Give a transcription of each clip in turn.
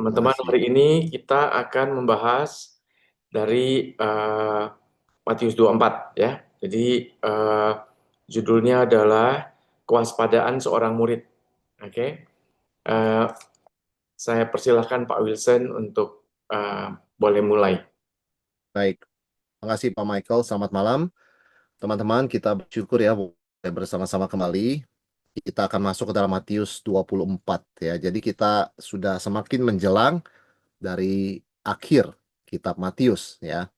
Terima Teman-teman, kasih. hari ini kita akan membahas dari Matius 24 ya. Jadi judulnya adalah kewaspadaan seorang murid. Oke. Eh, saya persilahkan Pak Wilson untuk boleh mulai. Baik, terima kasih Pak Michael. Selamat malam. Teman-teman, kita bersyukur ya boleh bersama-sama kembali. Kita akan masuk ke dalam Matius 24 ya. Jadi kita sudah semakin menjelang dari akhir kitab Matius ya.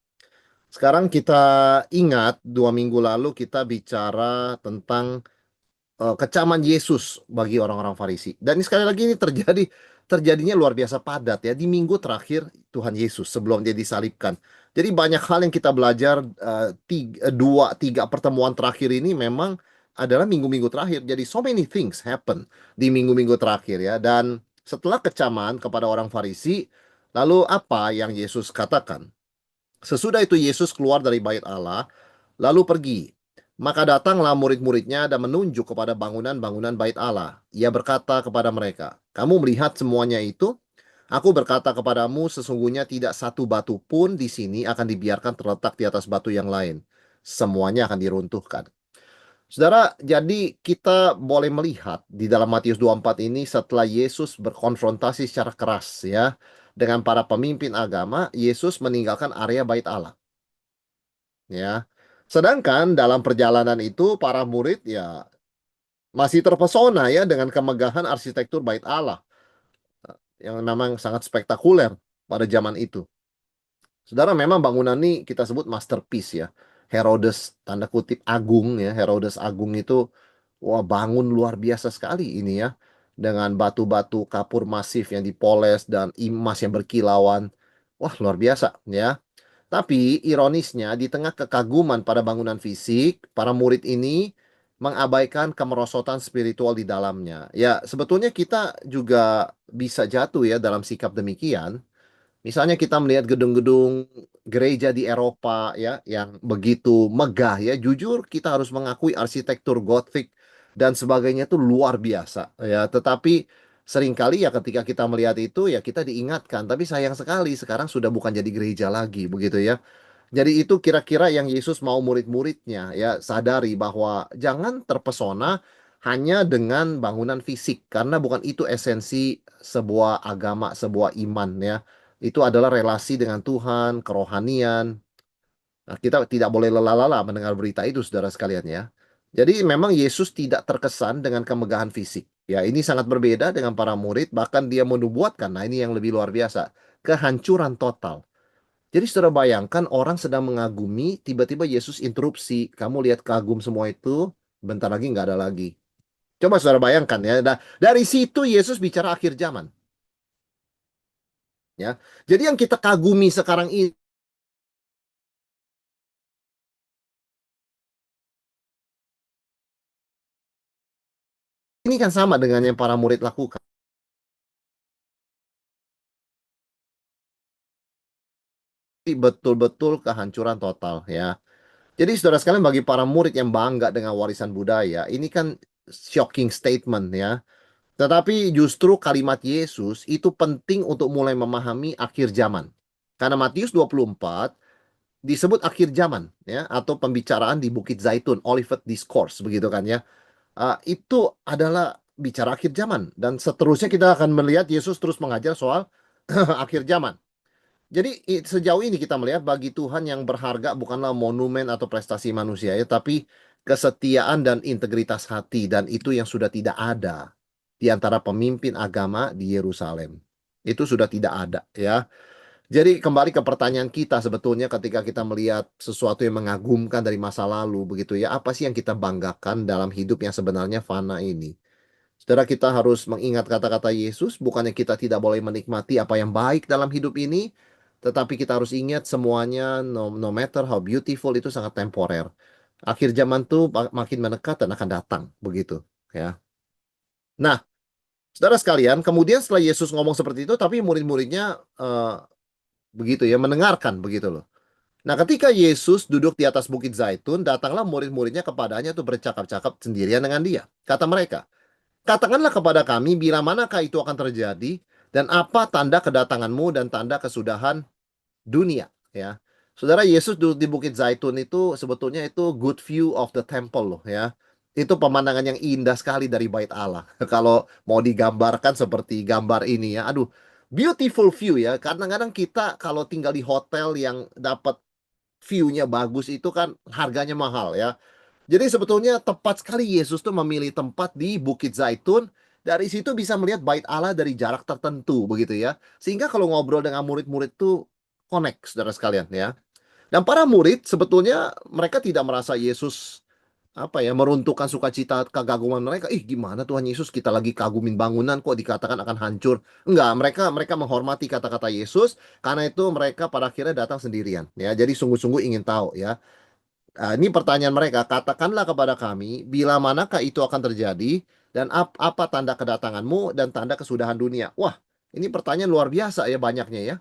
Sekarang kita ingat 2 minggu lalu kita bicara tentang kecaman Yesus bagi orang-orang Farisi. Dan ini sekali lagi ini terjadinya luar biasa padat ya di minggu terakhir Tuhan Yesus sebelum dia disalibkan. Jadi banyak hal yang kita belajar dua tiga pertemuan terakhir ini memang adalah minggu-minggu terakhir. Jadi so many things happen di minggu-minggu terakhir ya. Dan setelah kecaman kepada orang Farisi, lalu apa yang Yesus katakan? Sesudah itu Yesus keluar dari bait Allah, lalu pergi. Maka datanglah murid-muridnya dan menunjuk kepada bangunan-bangunan bait Allah. Ia berkata kepada mereka, "Kamu melihat semuanya itu? Aku berkata kepadamu, sesungguhnya tidak satu batu pun di sini akan dibiarkan terletak di atas batu yang lain. Semuanya akan diruntuhkan." Saudara, jadi kita boleh melihat di dalam Matius 24 ini setelah Yesus berkonfrontasi secara keras ya dengan para pemimpin agama, Yesus meninggalkan area bait Allah. Ya. Sedangkan dalam perjalanan itu para murid ya masih terpesona ya dengan kemegahan arsitektur bait Allah yang memang sangat spektakuler pada zaman itu. Saudara, memang bangunan ini kita sebut masterpiece ya. Herodes tanda kutip agung ya. Herodes Agung itu wah bangun luar biasa sekali ini ya. Dengan batu-batu kapur masif yang dipoles dan emas yang berkilauan. Wah, luar biasa ya. Tapi ironisnya di tengah kekaguman pada bangunan fisik, para murid ini mengabaikan kemerosotan spiritual di dalamnya. Ya, sebetulnya kita juga bisa jatuh ya dalam sikap demikian. Misalnya kita melihat gedung-gedung gereja di Eropa ya yang begitu megah ya, jujur kita harus mengakui arsitektur Gothic dan sebagainya itu luar biasa ya. Tetapi seringkali ya ketika kita melihat itu ya kita diingatkan, tapi sayang sekali sekarang sudah bukan jadi gereja lagi begitu ya. Jadi itu kira-kira yang Yesus mau murid-muridnya ya sadari bahwa jangan terpesona hanya dengan bangunan fisik karena bukan itu esensi sebuah agama, sebuah iman ya. Itu adalah relasi dengan Tuhan, kerohanian. Nah, kita tidak boleh lelah-lelah mendengar berita itu, saudara sekalian ya. Jadi memang Yesus tidak terkesan dengan kemegahan fisik. Ya, ini sangat berbeda dengan para murid, bahkan dia menubuatkan, nah ini yang lebih luar biasa, kehancuran total. Jadi saudara bayangkan orang sedang mengagumi, tiba-tiba Yesus interupsi. Kamu lihat kagum semua itu, bentar lagi nggak ada lagi. Coba saudara bayangkan ya. Dari situ Yesus bicara akhir zaman. Ya, jadi yang kita kagumi sekarang ini kan sama dengan yang para murid lakukan. Betul-betul kehancuran total ya. Jadi saudara sekalian bagi para murid yang bangga dengan warisan budaya, ini kan shocking statement ya. Tetapi justru kalimat Yesus itu penting untuk mulai memahami akhir zaman. Karena Matius 24 disebut akhir zaman ya atau pembicaraan di Bukit Zaitun, Olivet Discourse begitu kan ya. Itu adalah bicara akhir zaman dan seterusnya kita akan melihat Yesus terus mengajar soal akhir zaman. Jadi sejauh ini kita melihat bagi Tuhan yang berharga bukanlah monumen atau prestasi manusia ya, tapi kesetiaan dan integritas hati dan itu yang sudah tidak ada di antara pemimpin agama di Yerusalem. Itu sudah tidak ada ya. Jadi kembali ke pertanyaan kita sebetulnya ketika kita melihat sesuatu yang mengagumkan dari masa lalu begitu ya, apa sih yang kita banggakan dalam hidup yang sebenarnya fana ini? Saudara, kita harus mengingat kata-kata Yesus, bukannya kita tidak boleh menikmati apa yang baik dalam hidup ini, tetapi kita harus ingat semuanya, no matter how beautiful, itu sangat temporer. Akhir zaman tuh makin mendekat dan akan datang, begitu. Ya. Nah, saudara sekalian, kemudian setelah Yesus ngomong seperti itu, tapi murid-muridnya begitu ya, mendengarkan begitu loh. Nah, ketika Yesus duduk di atas Bukit Zaitun, datanglah murid-muridnya kepadanya tuh bercakap-cakap sendirian dengan dia. Kata mereka, katakanlah kepada kami bila manakah itu akan terjadi Dan apa tanda kedatanganmu dan tanda kesudahan dunia, ya. Saudara, Yesus duduk di Bukit Zaitun itu sebetulnya itu good view of the temple loh, ya. Itu pemandangan yang indah sekali dari bait Allah. Kalau mau digambarkan seperti gambar ini ya. Aduh, beautiful view ya. Kadang-kadang kita kalau tinggal di hotel yang dapat view-nya bagus itu kan harganya mahal ya. Jadi sebetulnya tepat sekali Yesus tuh memilih tempat di Bukit Zaitun. Dari situ bisa melihat bait Allah dari jarak tertentu begitu ya. Sehingga kalau ngobrol dengan murid-murid tuh connect saudara sekalian ya. Dan para murid sebetulnya mereka tidak merasa Yesus apa ya meruntuhkan sukacita kegaguman mereka. Ih, gimana Tuhan Yesus, kita lagi kagumin bangunan kok dikatakan akan hancur. Enggak, mereka mereka menghormati kata-kata Yesus karena itu mereka pada akhirnya datang sendirian ya. Jadi sungguh-sungguh ingin tahu ya. Ini pertanyaan mereka, katakanlah kepada kami, bila manakah itu akan terjadi, dan apa tanda kedatanganmu dan tanda kesudahan dunia. Wah, ini pertanyaan luar biasa ya banyaknya ya.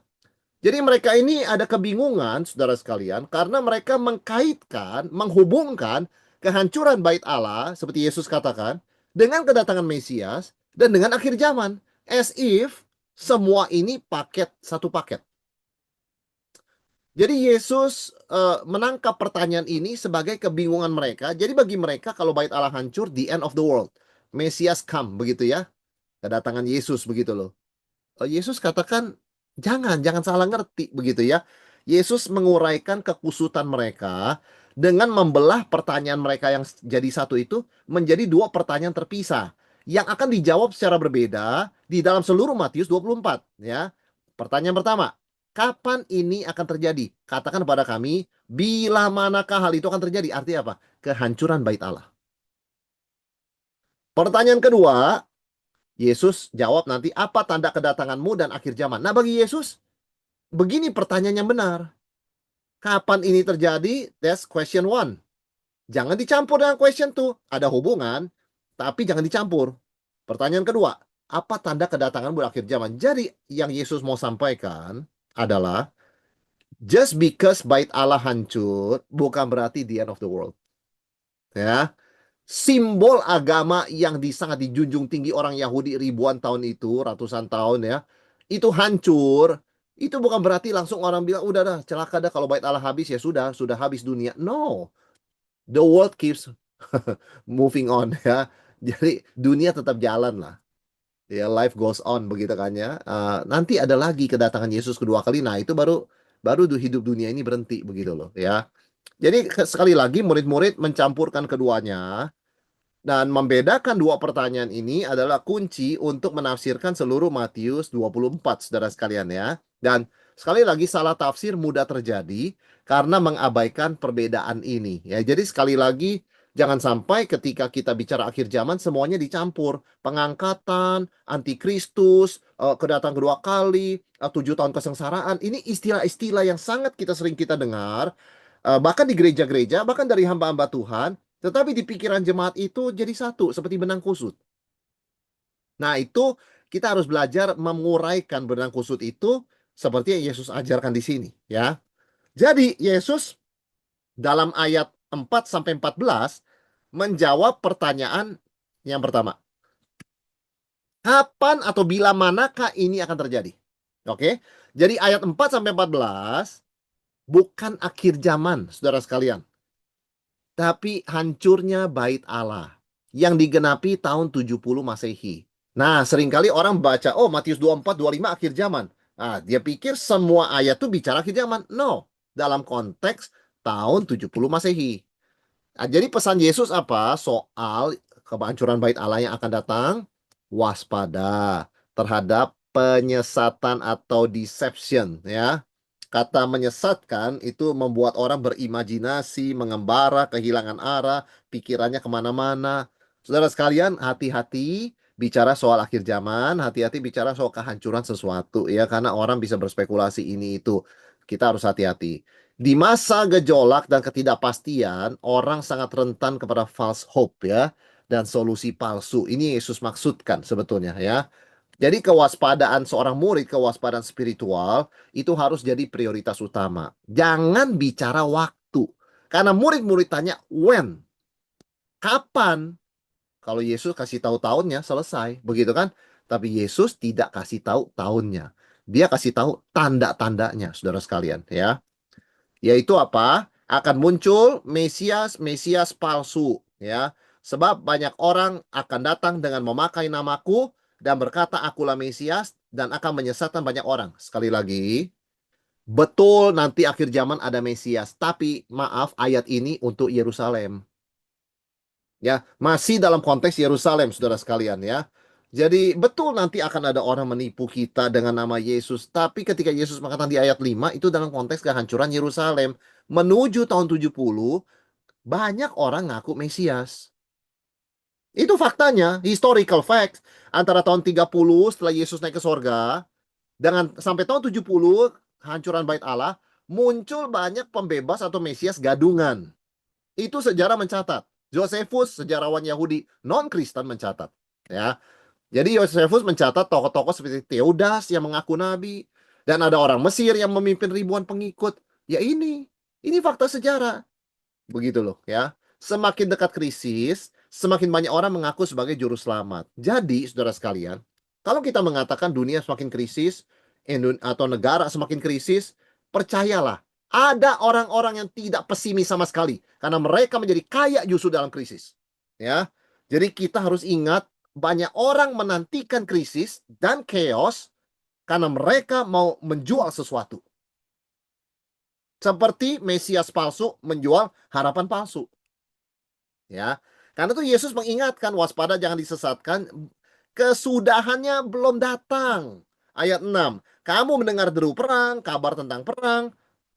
Jadi mereka ini ada kebingungan, saudara sekalian, karena mereka mengkaitkan, menghubungkan kehancuran bait Allah, seperti Yesus katakan, dengan kedatangan Mesias, dan dengan akhir zaman. As if semua ini satu paket. Jadi Yesus menangkap pertanyaan ini sebagai kebingungan mereka. Jadi bagi mereka kalau bait Allah hancur, the end of the world. Mesias come, begitu ya. Kedatangan Yesus begitu loh. Yesus katakan, jangan salah ngerti begitu ya. Yesus menguraikan kekusutan mereka dengan membelah pertanyaan mereka yang jadi satu itu menjadi dua pertanyaan terpisah yang akan dijawab secara berbeda di dalam seluruh Matius 24 ya. Pertanyaan pertama, kapan ini akan terjadi? Katakan kepada kami, bila manakah hal itu akan terjadi? Artinya apa? Kehancuran bait Allah. Pertanyaan kedua, Yesus jawab nanti, apa tanda kedatanganmu dan akhir zaman? Nah, bagi Yesus, begini pertanyaan yang benar. Kapan ini terjadi? That's question one. Jangan dicampur dengan question two. Ada hubungan, tapi jangan dicampur. Pertanyaan kedua, apa tanda kedatanganmu dan akhir zaman? Jadi, yang Yesus mau sampaikan adalah, just because bait Allah hancur, bukan berarti the end of the world. Ya, simbol agama yang sangat dijunjung tinggi orang Yahudi ribuan tahun itu, ratusan tahun ya, itu hancur. Itu bukan berarti langsung orang bilang, udah dah, celaka dah kalau bait Allah habis ya sudah habis dunia. No, the world keeps moving on ya. Jadi dunia tetap jalan lah. Ya, life goes on begitu kan ya. Nanti ada lagi kedatangan Yesus kedua kali. Nah, itu baru baru hidup dunia ini berhenti begitu loh ya. Jadi sekali lagi murid-murid mencampurkan keduanya. Dan membedakan dua pertanyaan ini adalah kunci untuk menafsirkan seluruh Matius 24, saudara sekalian ya. Dan sekali lagi salah tafsir mudah terjadi karena mengabaikan perbedaan ini. Ya, jadi sekali lagi jangan sampai ketika kita bicara akhir zaman semuanya dicampur. Pengangkatan, antikristus, kedatangan kedua kali, 7 tahun kesengsaraan. Ini istilah-istilah yang sangat sering kita dengar. Bahkan di gereja-gereja, bahkan dari hamba-hamba Tuhan. Tetapi di pikiran jemaat itu jadi satu, seperti benang kusut. Nah, itu kita harus belajar menguraikan benang kusut itu seperti yang Yesus ajarkan di sini, ya. Jadi, Yesus dalam ayat 4 sampai 14 menjawab pertanyaan yang pertama. Kapan atau bila manakah ini akan terjadi? Oke. Jadi ayat 4 sampai 14 bukan akhir zaman, saudara sekalian, tapi hancurnya bait Allah yang digenapi tahun 70 Masehi. Nah, seringkali orang baca, oh Matius 24, 25 akhir zaman. Nah, dia pikir semua ayat itu bicara akhir zaman. No, dalam konteks tahun 70 Masehi. Nah, jadi pesan Yesus apa? Soal kehancuran bait Allah yang akan datang, waspada terhadap penyesatan atau deception ya. Kata menyesatkan itu membuat orang berimajinasi, mengembara, kehilangan arah, pikirannya kemana-mana. Saudara sekalian, hati-hati bicara soal akhir zaman, hati-hati bicara soal kehancuran sesuatu ya, karena orang bisa berspekulasi ini itu. Kita harus hati-hati. Di masa gejolak dan ketidakpastian, orang sangat rentan kepada false hope ya, dan solusi palsu. Ini Yesus maksudkan sebetulnya ya. Jadi kewaspadaan seorang murid, kewaspadaan spiritual itu harus jadi prioritas utama. Jangan bicara waktu. Karena murid-murid tanya when, kapan? Kalau Yesus kasih tahu tahunnya selesai, begitu kan? Tapi Yesus tidak kasih tahu tahunnya. Dia kasih tahu tanda-tandanya, saudara sekalian, ya. Yaitu apa? Akan muncul Mesias palsu, ya. Sebab banyak orang akan datang dengan memakai namaku dan berkata akulah Mesias dan akan menyesatkan banyak orang. Sekali lagi, betul nanti akhir zaman ada Mesias, tapi maaf ayat ini untuk Yerusalem. Ya, masih dalam konteks Yerusalem, saudara sekalian ya. Jadi betul nanti akan ada orang menipu kita dengan nama Yesus. Tapi ketika Yesus mengatakan di ayat 5 itu dalam konteks kehancuran Yerusalem. Menuju tahun 70, banyak orang ngaku Mesias. Itu faktanya, historical facts. Antara tahun 30 setelah Yesus naik ke sorga, dengan sampai tahun 70, hancuran bait Allah, muncul banyak pembebas atau Mesias gadungan. Itu sejarah mencatat. Josephus, sejarawan Yahudi non-Kristen mencatat. Ya, jadi Josephus mencatat tokoh-tokoh seperti Theodas yang mengaku nabi dan ada orang Mesir yang memimpin ribuan pengikut. Ya ini fakta sejarah. Begitu loh ya. Semakin dekat krisis, semakin banyak orang mengaku sebagai juru selamat. Jadi, saudara sekalian, kalau kita mengatakan dunia semakin krisis atau negara semakin krisis, percayalah, ada orang-orang yang tidak pesimis sama sekali karena mereka menjadi kaya justru dalam krisis. Ya. Jadi kita harus ingat banyak orang menantikan krisis dan chaos karena mereka mau menjual sesuatu. Seperti Mesias palsu menjual harapan palsu. Ya. Karena itu Yesus mengingatkan waspada jangan disesatkan, kesudahannya belum datang. Ayat 6. Kamu mendengar deru perang, kabar tentang perang.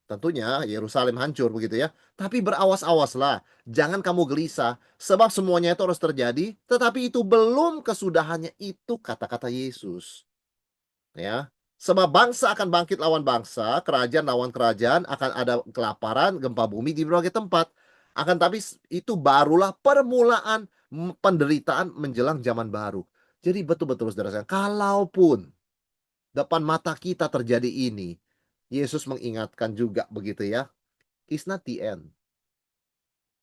Tentunya Yerusalem hancur begitu ya. Tapi berawas-awaslah, jangan kamu gelisah sebab semuanya itu harus terjadi, tetapi itu belum kesudahannya, itu kata-kata Yesus. Ya. Sebab bangsa akan bangkit lawan bangsa, kerajaan lawan kerajaan, akan ada kelaparan, gempa bumi di berbagai tempat. Akan tapi itu barulah permulaan penderitaan menjelang zaman baru. Jadi betul-betul saudara saya, kalaupun depan mata kita terjadi ini, Yesus mengingatkan juga begitu ya, it's not the end.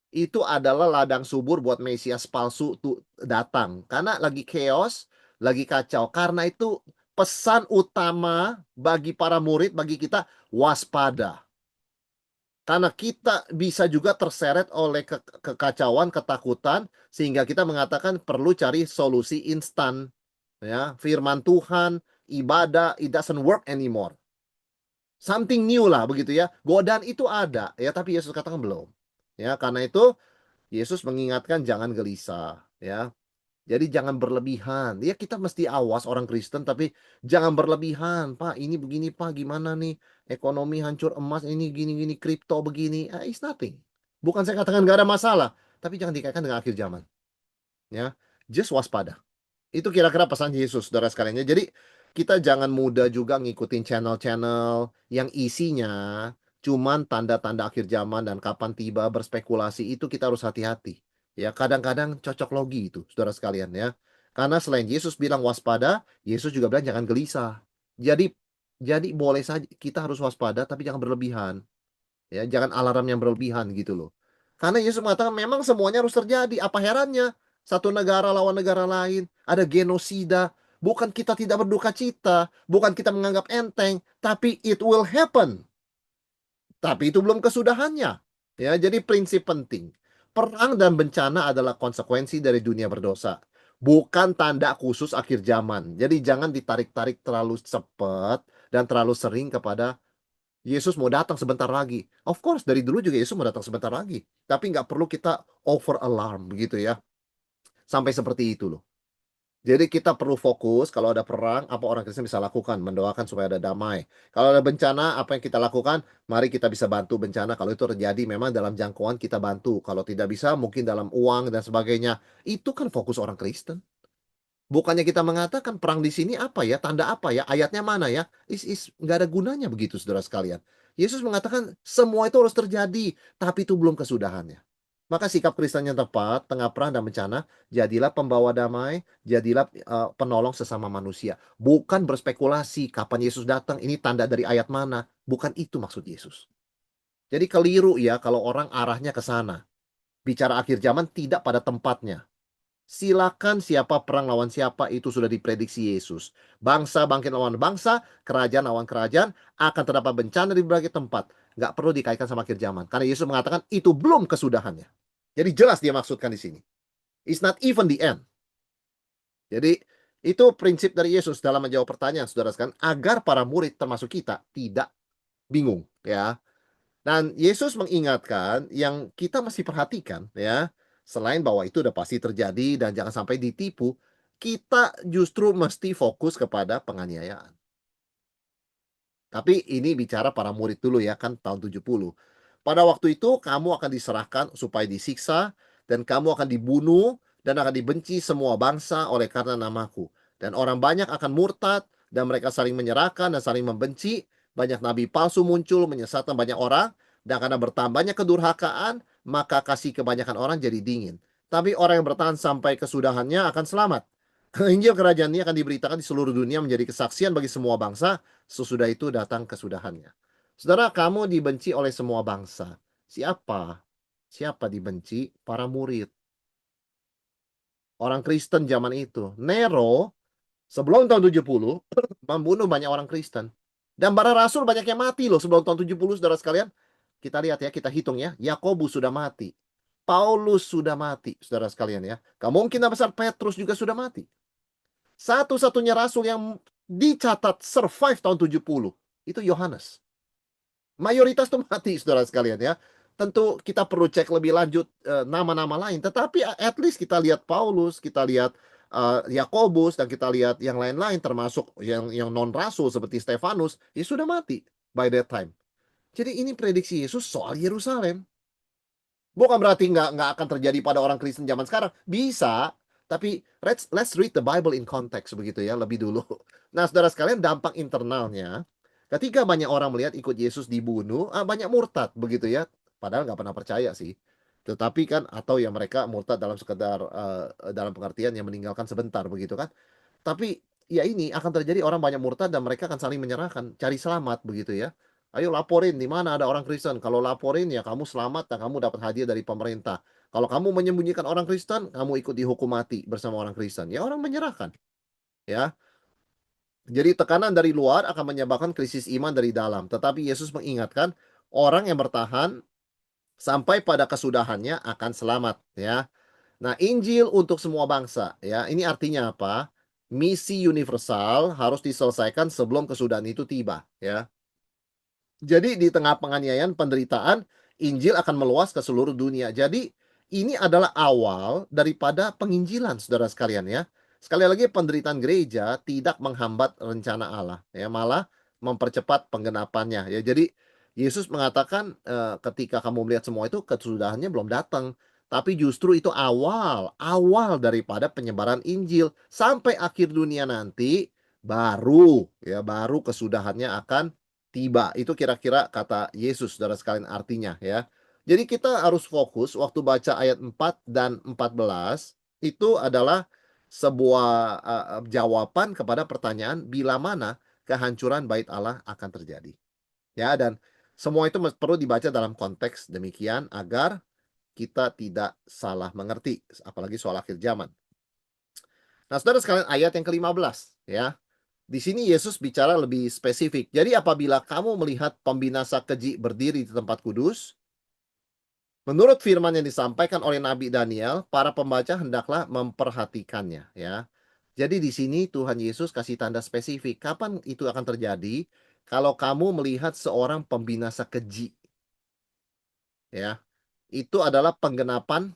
Itu adalah ladang subur buat Mesias palsu tuh datang. Karena lagi chaos, lagi kacau. Karena itu pesan utama bagi para murid, bagi kita, waspada. Karena kita bisa juga terseret oleh kekacauan, ketakutan, sehingga kita mengatakan perlu cari solusi instan. Ya, firman Tuhan, ibadah, it doesn't work anymore. Something new lah begitu ya. Godaan itu ada ya, tapi Yesus katakan belum. Ya, karena itu Yesus mengingatkan jangan gelisah ya. Jadi jangan berlebihan. Ya kita mesti awas orang Kristen tapi jangan berlebihan. Pak, ini begini Pak, gimana nih? Ekonomi hancur, emas ini gini-gini, kripto begini. It's nothing. Bukan saya katakan gak ada masalah, tapi jangan dikaitkan dengan akhir zaman. Ya, just waspada. Itu kira-kira pesan Yesus, saudara sekalian. Jadi kita jangan mudah juga ngikutin channel-channel yang isinya cuman tanda-tanda akhir zaman dan kapan tiba, berspekulasi. Itu kita harus hati-hati. Ya, kadang-kadang cocok logi itu, saudara sekalian ya. Karena selain Yesus bilang waspada, Yesus juga bilang jangan gelisah. Jadi boleh saja kita harus waspada tapi jangan berlebihan. Ya, jangan alarm yang berlebihan gitu loh. Karena Yesus mengatakan memang semuanya harus terjadi. Apa herannya? Satu negara lawan negara lain, ada genosida. Bukan kita tidak berduka cita, bukan kita menganggap enteng, tapi it will happen. Tapi itu belum kesudahannya. Ya, jadi prinsip penting. Perang dan bencana adalah konsekuensi dari dunia berdosa. Bukan tanda khusus akhir zaman. Jadi jangan ditarik-tarik terlalu cepat dan terlalu sering kepada Yesus mau datang sebentar lagi. Of course, dari dulu juga Yesus mau datang sebentar lagi. Tapi nggak perlu kita over alarm begitu ya. Sampai seperti itu loh. Jadi kita perlu fokus kalau ada perang, apa orang Kristen bisa lakukan? Mendoakan supaya ada damai. Kalau ada bencana, apa yang kita lakukan? Mari kita bisa bantu bencana. Kalau itu terjadi, memang dalam jangkauan kita bantu. Kalau tidak bisa, mungkin dalam uang dan sebagainya. Itu kan fokus orang Kristen. Bukannya kita mengatakan perang di sini apa ya, tanda apa ya, ayatnya mana ya, nggak ada gunanya begitu saudara sekalian. Yesus mengatakan semua itu harus terjadi, tapi itu belum kesudahannya. Maka sikap Kristen yang tepat tengah perang dan bencana, jadilah pembawa damai, jadilah penolong sesama manusia. Bukan berspekulasi kapan Yesus datang, ini tanda dari ayat mana. Bukan itu maksud Yesus. Jadi keliru ya kalau orang arahnya ke sana. Bicara akhir zaman tidak pada tempatnya. Silakan siapa perang lawan siapa itu sudah diprediksi Yesus. Bangsa bangkit lawan bangsa, kerajaan lawan kerajaan, akan terdapat bencana di berbagai tempat. Nggak perlu dikaitkan sama akhir zaman. Karena Yesus mengatakan itu belum kesudahannya. Jadi jelas dia maksudkan di sini. It's not even the end. Jadi itu prinsip dari Yesus dalam menjawab pertanyaan, saudara sekalian, agar para murid termasuk kita tidak bingung, ya. Dan Yesus mengingatkan yang kita mesti perhatikan, ya, selain bahwa itu udah pasti terjadi dan jangan sampai ditipu, kita justru mesti fokus kepada penganiayaan. Tapi ini bicara para murid dulu ya, kan tahun 70. Pada waktu itu kamu akan diserahkan supaya disiksa, dan kamu akan dibunuh, dan akan dibenci semua bangsa oleh karena namaku. Dan orang banyak akan murtad, dan mereka saling menyerahkan dan saling membenci. Banyak nabi palsu muncul, menyesatkan banyak orang, dan karena bertambahnya kedurhakaan, maka kasih kebanyakan orang jadi dingin. Tapi orang yang bertahan sampai kesudahannya akan selamat. Injil kerajaan ini akan diberitakan di seluruh dunia menjadi kesaksian bagi semua bangsa, sesudah itu datang kesudahannya. Saudara, kamu dibenci oleh semua bangsa. Siapa? Siapa dibenci? Para murid. Orang Kristen zaman itu. Nero, sebelum tahun 70, membunuh banyak orang Kristen. Dan para rasul banyak yang mati loh sebelum tahun 70, saudara sekalian. Kita lihat ya, kita hitung ya. Yakobus sudah mati. Paulus sudah mati, saudara sekalian ya. Kemungkinan besar Petrus juga sudah mati. Satu-satunya rasul yang dicatat survive tahun 70 itu Yohanes. Mayoritas tuh mati, saudara sekalian ya. Tentu kita perlu cek lebih lanjut nama-nama lain, tetapi at least kita lihat Paulus, kita lihat Yakobus, dan kita lihat yang lain-lain termasuk yang non rasul seperti Stefanus, ya sudah mati by that time. Jadi ini prediksi Yesus soal Yerusalem. Bukan berarti nggak akan terjadi pada orang Kristen zaman sekarang. Bisa, tapi let's read the Bible in context begitu ya lebih dulu. Nah, saudara sekalian, dampak internalnya, ketika banyak orang melihat ikut Yesus dibunuh, banyak murtad begitu ya. Padahal nggak pernah percaya sih. Tetapi kan, atau ya mereka murtad dalam sekedar dalam pengertian yang meninggalkan sebentar begitu kan. Tapi ya ini akan terjadi, orang banyak murtad dan mereka akan saling menyerahkan, cari selamat begitu ya. Ayo laporin di mana ada orang Kristen. Kalau laporin ya kamu selamat dan kamu dapat hadiah dari pemerintah. Kalau kamu menyembunyikan orang Kristen, kamu ikut dihukum mati bersama orang Kristen. Ya orang menyerahkan, ya. Jadi tekanan dari luar akan menyebabkan krisis iman dari dalam. Tetapi Yesus mengingatkan orang yang bertahan sampai pada kesudahannya akan selamat, ya. Nah, Injil untuk semua bangsa, ya. Ini artinya apa? Misi universal harus diselesaikan sebelum kesudahan itu tiba, ya. Jadi di tengah penganiayaan, penderitaan, Injil akan meluas ke seluruh dunia. Jadi ini adalah awal daripada penginjilan, saudara sekalian ya. Sekali lagi, penderitaan gereja tidak menghambat rencana Allah, ya, malah mempercepat penggenapannya, ya. Jadi Yesus mengatakan ketika kamu melihat semua itu, kesudahannya belum datang, tapi justru itu awal daripada penyebaran Injil sampai akhir dunia nanti, baru kesudahannya akan tiba. Itu kira-kira kata Yesus, saudara sekalian, artinya ya. Jadi kita harus fokus waktu baca ayat 4 dan 14, itu adalah sebuah jawaban kepada pertanyaan bila mana kehancuran bait Allah akan terjadi. Ya, dan semua itu perlu dibaca dalam konteks demikian agar kita tidak salah mengerti, apalagi soal akhir zaman. Nah, saudara sekalian, ayat yang ke-15 ya. Di sini Yesus bicara lebih spesifik. Jadi apabila kamu melihat pembinasa keji berdiri di tempat kudus, menurut firman yang disampaikan oleh Nabi Daniel, para pembaca hendaklah memperhatikannya, ya. Jadi di sini Tuhan Yesus kasih tanda spesifik. Kapan itu akan terjadi? Kalau kamu melihat seorang pembinasa keji, ya. Itu adalah penggenapan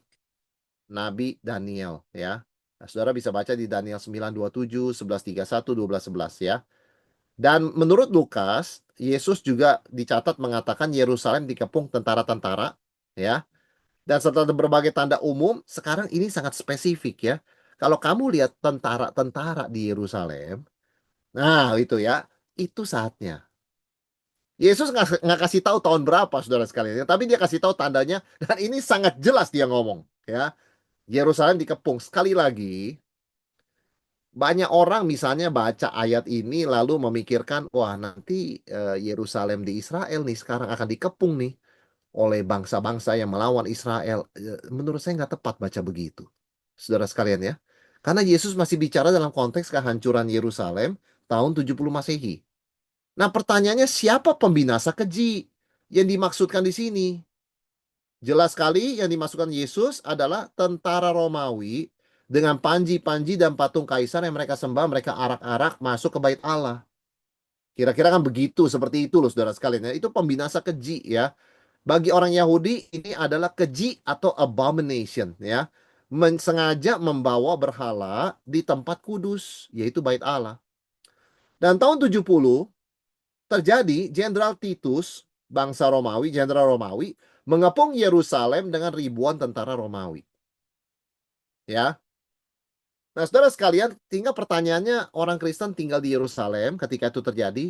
Nabi Daniel, ya. Nah, saudara bisa baca di Daniel 9:27, 11:31, 12:11 ya. Dan menurut Lukas, Yesus juga dicatat mengatakan Yerusalem dikepung tentara-tentara, ya. Dan setelah berbagai tanda umum, sekarang ini sangat spesifik ya. Kalau kamu lihat tentara-tentara di Yerusalem, nah itu ya, itu saatnya. Yesus nggak kasih tahu tahun berapa, saudara sekalian, ya, tapi dia kasih tahu tandanya, dan ini sangat jelas dia ngomong, ya. Yerusalem dikepung. Sekali lagi, banyak orang misalnya baca ayat ini lalu memikirkan, wah nanti Yerusalem di Israel nih sekarang akan dikepung nih oleh bangsa-bangsa yang melawan Israel. Menurut saya nggak tepat baca begitu. saudara sekalian ya. Karena Yesus masih bicara dalam konteks kehancuran Yerusalem tahun 70 Masehi. Nah, pertanyaannya siapa pembinasa keji yang dimaksudkan di sini? Jelas sekali yang dimasukkan Yesus adalah tentara Romawi dengan panji-panji dan patung kaisar yang mereka sembah, mereka arak-arak masuk ke bait Allah. Kira-kira kan begitu, seperti itu loh saudara sekalian ya. Itu pembinasa keji ya. Bagi orang Yahudi ini adalah keji atau abomination ya. Sengaja membawa berhala di tempat kudus, yaitu bait Allah. Dan tahun 70 terjadi Jenderal Titus, bangsa Romawi, Jenderal Romawi, mengepung Yerusalem dengan ribuan tentara Romawi. Ya. Nah, saudara sekalian, tinggal pertanyaannya, orang Kristen tinggal di Yerusalem ketika itu terjadi,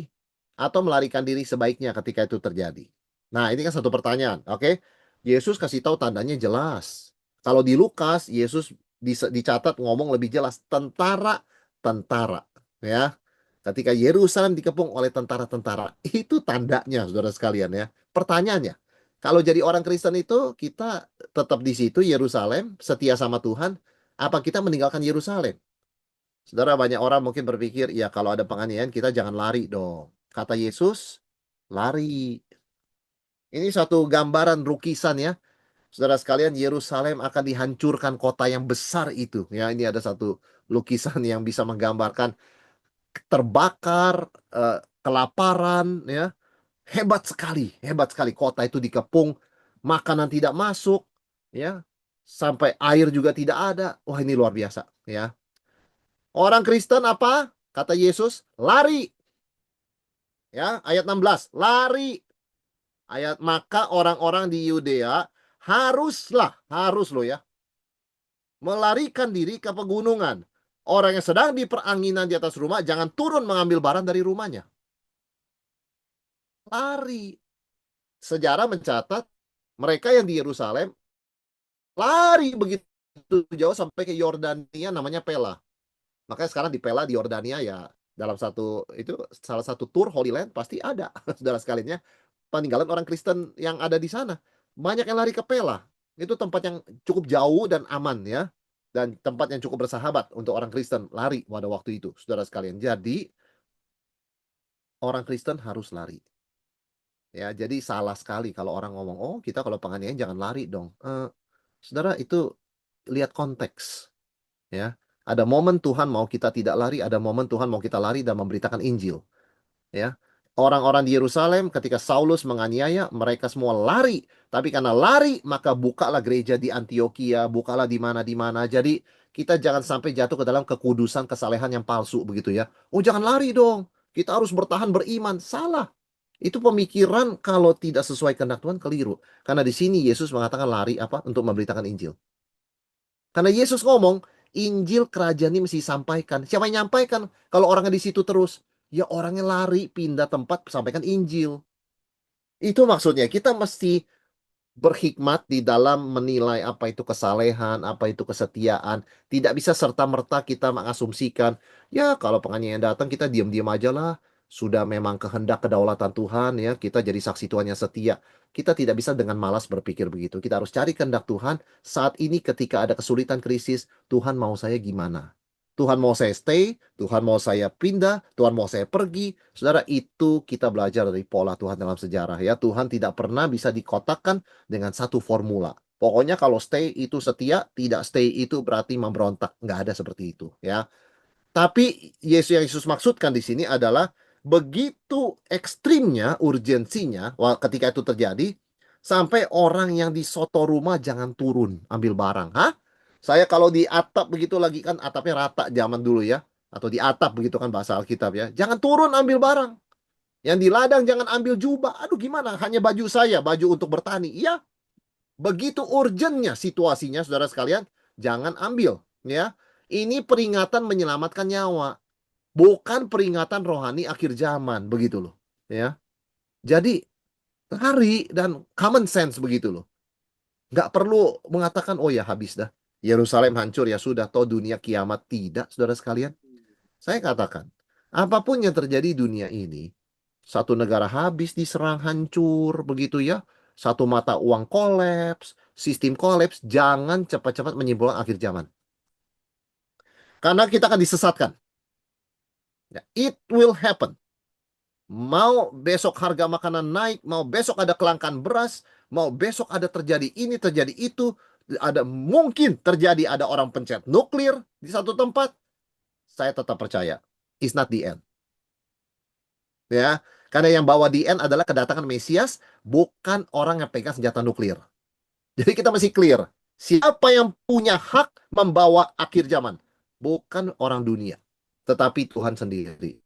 atau melarikan diri sebaiknya ketika itu terjadi? Nah, ini kan satu pertanyaan, oke? Yesus kasih tahu tandanya jelas. Kalau di Lukas, Yesus dicatat ngomong lebih jelas, tentara-tentara. Ya, ketika Yerusalem dikepung oleh tentara-tentara, itu tandanya, saudara sekalian ya. Pertanyaannya, kalau jadi orang Kristen itu, kita tetap di situ, Yerusalem, setia sama Tuhan, apa kita meninggalkan Yerusalem? Saudara, banyak orang mungkin berpikir, ya kalau ada penganiayaan kita jangan lari dong. Kata Yesus, lari. Ini suatu gambaran lukisan ya. Saudara sekalian, Yerusalem akan dihancurkan kota yang besar itu. Ya, ini ada satu lukisan yang bisa menggambarkan terbakar, kelaparan, ya. Hebat sekali kota itu dikepung, makanan tidak masuk, ya. Sampai air juga tidak ada. Wah, ini luar biasa, ya. Orang Kristen apa? Kata Yesus, lari. Ya, ayat 16, lari. Ayat maka orang-orang di Yudea harus loh ya, melarikan diri ke pegunungan. Orang yang sedang di peranginan di atas rumah jangan turun mengambil barang dari rumahnya. Lari. Sejarah mencatat mereka yang di Yerusalem lari begitu jauh sampai ke Yordania namanya Pela. Makanya sekarang di Pela di Yordania ya, dalam satu itu salah satu tour Holy Land pasti ada saudara sekalian ya, peninggalan orang Kristen yang ada di sana. Banyak yang lari ke Pela. Itu tempat yang cukup jauh dan aman ya. Dan tempat yang cukup bersahabat untuk orang Kristen lari pada waktu itu, saudara sekalian. Jadi orang Kristen harus lari. Ya, jadi salah sekali kalau orang ngomong, oh kita kalau penganiayaan jangan lari dong. Saudara, itu lihat konteks. Ya, ada momen Tuhan mau kita tidak lari, ada momen Tuhan mau kita lari dan memberitakan Injil. Ya, orang-orang di Yerusalem ketika Saulus menganiaya, mereka semua lari. Tapi karena lari, maka bukalah gereja di Antioquia, bukalah di mana. Jadi kita jangan sampai jatuh ke dalam kekudusan, kesalehan yang palsu begitu ya. Oh, jangan lari dong. Kita harus bertahan beriman. Salah. Itu pemikiran kalau tidak sesuai kehendak Tuhan keliru. Karena di sini Yesus mengatakan lari apa? Untuk memberitakan Injil. Karena Yesus ngomong, Injil kerajaan ini mesti disampaikan. Siapa yang nyampaikan? Kalau orangnya di situ terus, ya orangnya lari, pindah tempat, sampaikan Injil. Itu maksudnya, kita mesti berhikmat di dalam menilai apa itu kesalehan, apa itu kesetiaan. Tidak bisa serta-merta kita mengasumsikan, ya kalau penganiayaan datang kita diam-diam aja lah. Sudah memang kehendak kedaulatan Tuhan ya, kita jadi saksi Tuhan yang setia. Kita tidak bisa dengan malas berpikir begitu. Kita harus cari kehendak Tuhan. Saat ini ketika ada kesulitan krisis, Tuhan mau saya gimana? Tuhan mau saya stay, Tuhan mau saya pindah, Tuhan mau saya pergi. Saudara, itu kita belajar dari pola Tuhan dalam sejarah ya. Tuhan tidak pernah bisa dikotakkan dengan satu formula. Pokoknya kalau stay itu setia, tidak stay itu berarti memberontak. Nggak ada seperti itu ya. Tapi Yesus yang Yesus maksudkan di sini adalah begitu ekstrimnya, urgensinya ketika itu terjadi, sampai orang yang di soto rumah jangan turun ambil barang. Hah? Saya kalau di atap begitu lagi kan atapnya rata zaman dulu ya. Atau di atap begitu kan bahasa Alkitab ya. Jangan turun ambil barang. Yang di ladang jangan ambil jubah. Aduh gimana? Hanya baju saya, baju untuk bertani. Iya, begitu urgennya situasinya, saudara sekalian, jangan ambil. Ya, ini peringatan menyelamatkan nyawa, bukan peringatan rohani akhir zaman, begitu loh. Ya, jadi hari dan common sense begitu loh. Nggak perlu mengatakan, oh ya habis dah. Yerusalem hancur ya sudah, toh dunia kiamat. Tidak, saudara sekalian. Saya katakan, apapun yang terjadi di dunia ini, satu negara habis diserang hancur, begitu ya. Satu mata uang kolaps, sistem kolaps, jangan cepat-cepat menyimpulkan akhir zaman. Karena kita akan disesatkan. Ya, it will happen. Mau besok harga makanan naik, mau besok ada kelangkaan beras, mau besok ada terjadi ini, terjadi itu, ada mungkin terjadi ada orang pencet nuklir di satu tempat, saya tetap percaya. It's not the end. Ya, karena yang bawa the end adalah kedatangan Mesias, bukan orang yang pegang senjata nuklir. Jadi kita masih clear. Siapa yang punya hak membawa akhir zaman? Bukan orang dunia, tetapi Tuhan sendiri.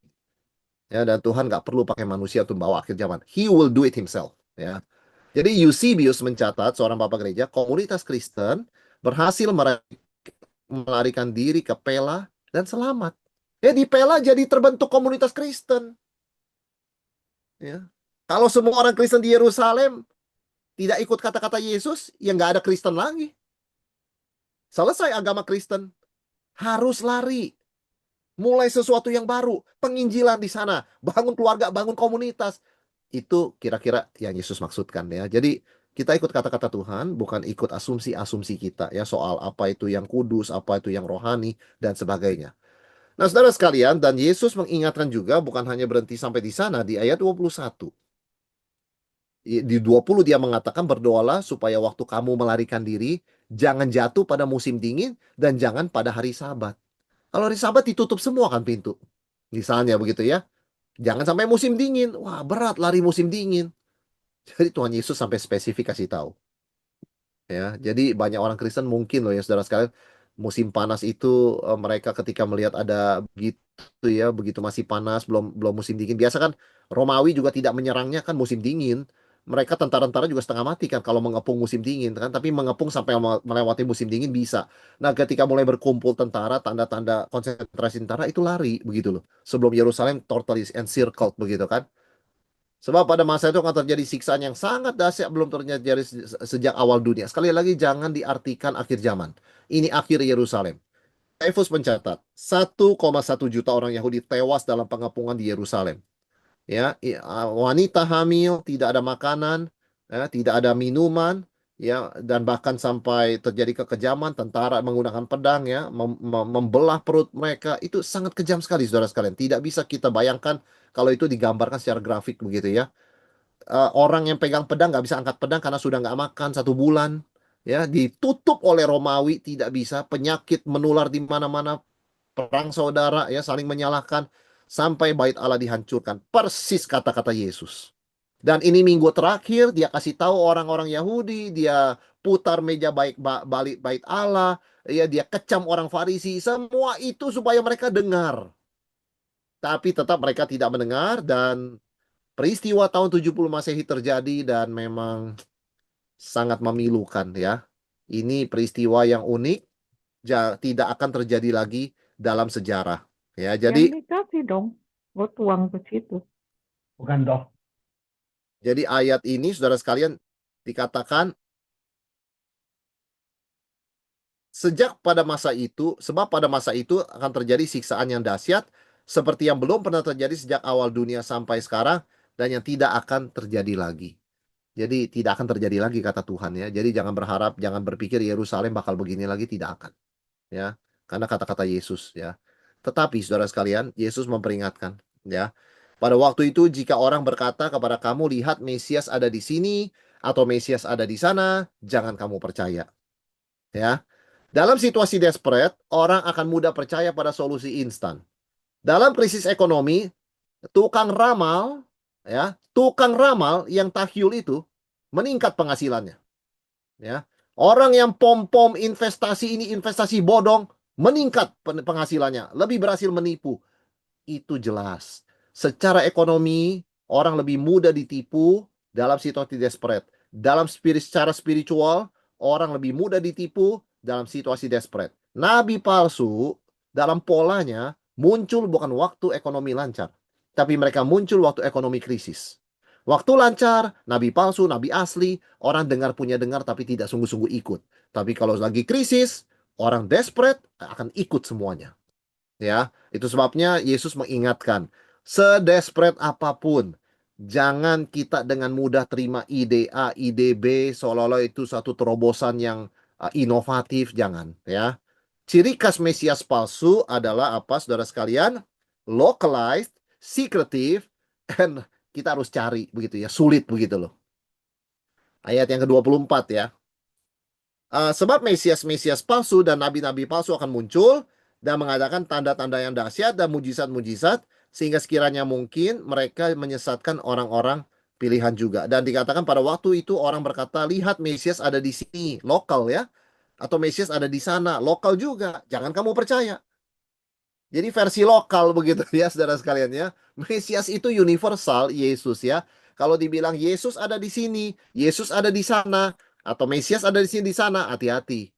Ya, dan Tuhan nggak perlu pakai manusia untuk membawa akhir zaman. He will do it himself. Ya. Jadi Eusebius mencatat, seorang bapak gereja, komunitas Kristen berhasil melarikan diri ke Pella dan selamat. Ya, di Pella jadi terbentuk komunitas Kristen. Ya. Kalau semua orang Kristen di Yerusalem tidak ikut kata-kata Yesus, ya nggak ada Kristen lagi. Selesai agama Kristen. Harus lari. Mulai sesuatu yang baru. Penginjilan di sana. Bangun keluarga, bangun komunitas. Itu kira-kira yang Yesus maksudkan ya. Jadi kita ikut kata-kata Tuhan, bukan ikut asumsi-asumsi kita ya soal apa itu yang kudus, apa itu yang rohani, dan sebagainya. Nah, saudara sekalian, dan Yesus mengingatkan juga bukan hanya berhenti sampai di sana, di ayat 21. Di 20 dia mengatakan berdoalah supaya waktu kamu melarikan diri, jangan jatuh pada musim dingin dan jangan pada hari Sabat. Kalau hari Sabat ditutup semua kan pintu. Misalnya begitu ya. Jangan sampai musim dingin. Wah, berat lari musim dingin. Jadi Tuhan Yesus sampai spesifik kasih tahu. Ya, jadi banyak orang Kristen mungkin loh ya saudara sekalian, musim panas itu mereka ketika melihat ada begitu ya, begitu masih panas, belum belum musim dingin. Biasa kan Romawi juga tidak menyerangnya kan musim dingin. Mereka tentara-tentara juga setengah mati kan kalau mengepung musim dingin kan, tapi mengepung sampai melewati musim dingin bisa. Nah, ketika mulai berkumpul tentara, tanda-tanda konsentrasi tentara itu lari begitu loh. Sebelum Yerusalem totally encircled begitu kan. Sebab pada masa itu akan terjadi siksaan yang sangat dahsyat belum terjadi sejak awal dunia. Sekali lagi jangan diartikan akhir zaman. Ini akhir Yerusalem. Typhus mencatat 1,1 juta orang Yahudi tewas dalam pengepungan di Yerusalem. Ya, wanita hamil, tidak ada makanan, ya, tidak ada minuman, ya, dan bahkan sampai terjadi kekejaman, tentara menggunakan pedang, ya, membelah perut mereka. Itu sangat kejam sekali, saudara sekalian. Tidak bisa kita bayangkan kalau itu digambarkan secara grafik begitu ya. Orang yang pegang pedang nggak bisa angkat pedang karena sudah nggak makan 1 bulan, ya, ditutup oleh Romawi, tidak bisa, penyakit menular di mana-mana, perang saudara, ya, saling menyalahkan sampai bait Allah dihancurkan, persis kata-kata Yesus. Dan ini minggu terakhir dia kasih tahu orang-orang Yahudi, dia putar meja balik bait Allah, ya, dia kecam orang Farisi, semua itu supaya mereka dengar, tapi tetap mereka tidak mendengar. Dan peristiwa tahun 70 Masehi terjadi dan memang sangat memilukan ya. Ini peristiwa yang unik, tidak akan terjadi lagi dalam sejarah. Ya, Yang jadi dikasih dong, gue tuang ke situ. Bukan dong. jadi ayat ini saudara sekalian dikatakan sejak pada masa itu, sebab pada masa itu akan terjadi siksaan yang dahsyat seperti yang belum pernah terjadi sejak awal dunia sampai sekarang dan yang tidak akan terjadi lagi. Jadi tidak akan terjadi lagi kata Tuhan ya. Jadi jangan berharap, jangan berpikir Yerusalem bakal begini lagi, tidak akan. Ya, karena kata-kata Yesus ya. Tetapi saudara sekalian, Yesus memperingatkan ya. Pada waktu itu jika orang berkata kepada kamu, lihat Mesias ada di sini atau Mesias ada di sana, jangan kamu percaya. Ya. Dalam situasi desperate, orang akan mudah percaya pada solusi instan. Dalam krisis ekonomi, tukang ramal ya, tukang ramal yang tahyul itu meningkat penghasilannya. Ya. Orang yang pom-pom investasi ini investasi bodong meningkat penghasilannya, lebih berhasil menipu. Itu jelas. Secara ekonomi, orang lebih mudah ditipu dalam situasi desperate. Secara spiritual, orang lebih mudah ditipu dalam situasi desperate. Nabi palsu dalam polanya muncul bukan waktu ekonomi lancar, tapi mereka muncul waktu ekonomi krisis. Waktu lancar, nabi palsu, nabi asli, orang punya dengar tapi tidak sungguh-sungguh ikut. Tapi kalau lagi krisis, orang desperate akan ikut semuanya. Ya, itu sebabnya Yesus mengingatkan, sedesperate apapun, jangan kita dengan mudah terima ide A, ide B, seolah-olah itu satu terobosan yang inovatif, jangan ya. Ciri khas Mesias palsu adalah apa, saudara sekalian? Localized, secretive, and kita harus cari begitu ya, sulit begitu loh. Ayat yang ke-24 ya. Sebab Mesias-Mesias palsu dan nabi-nabi palsu akan muncul dan mengadakan tanda-tanda yang dahsyat dan mujizat-mujizat sehingga sekiranya mungkin mereka menyesatkan orang-orang pilihan juga. Dan dikatakan pada waktu itu orang berkata, lihat Mesias ada di sini, lokal ya. Atau Mesias ada di sana, lokal juga. Jangan kamu percaya. Jadi versi lokal begitu ya saudara sekalian ya. Mesias itu universal, Yesus ya. Kalau dibilang Yesus ada di sini, Yesus ada di sana, atau Mesias ada di sini di sana, hati-hati.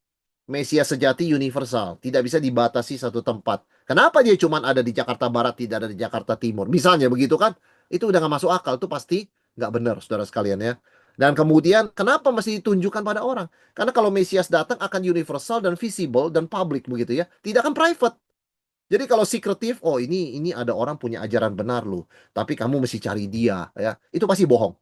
Mesias sejati universal, tidak bisa dibatasi satu tempat. Kenapa dia cuma ada di Jakarta Barat, tidak ada di Jakarta Timur? Misalnya begitu kan? Itu udah nggak masuk akal, itu pasti nggak benar saudara sekalian ya. Dan kemudian kenapa masih ditunjukkan pada orang? Karena kalau Mesias datang akan universal dan visible dan public begitu ya. Tidak akan private. Jadi kalau secretive, oh ini ada orang punya ajaran benar loh, tapi kamu mesti cari dia ya. Itu pasti bohong.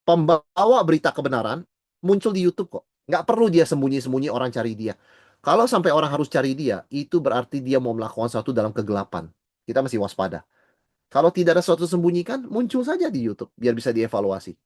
Pembawa berita kebenaran muncul di YouTube kok. Nggak perlu dia sembunyi-sembunyi orang cari dia. Kalau sampai orang harus cari dia, itu berarti dia mau melakukan sesuatu dalam kegelapan. Kita mesti waspada. Kalau tidak ada sesuatu sembunyikan, muncul saja di YouTube biar bisa dievaluasi.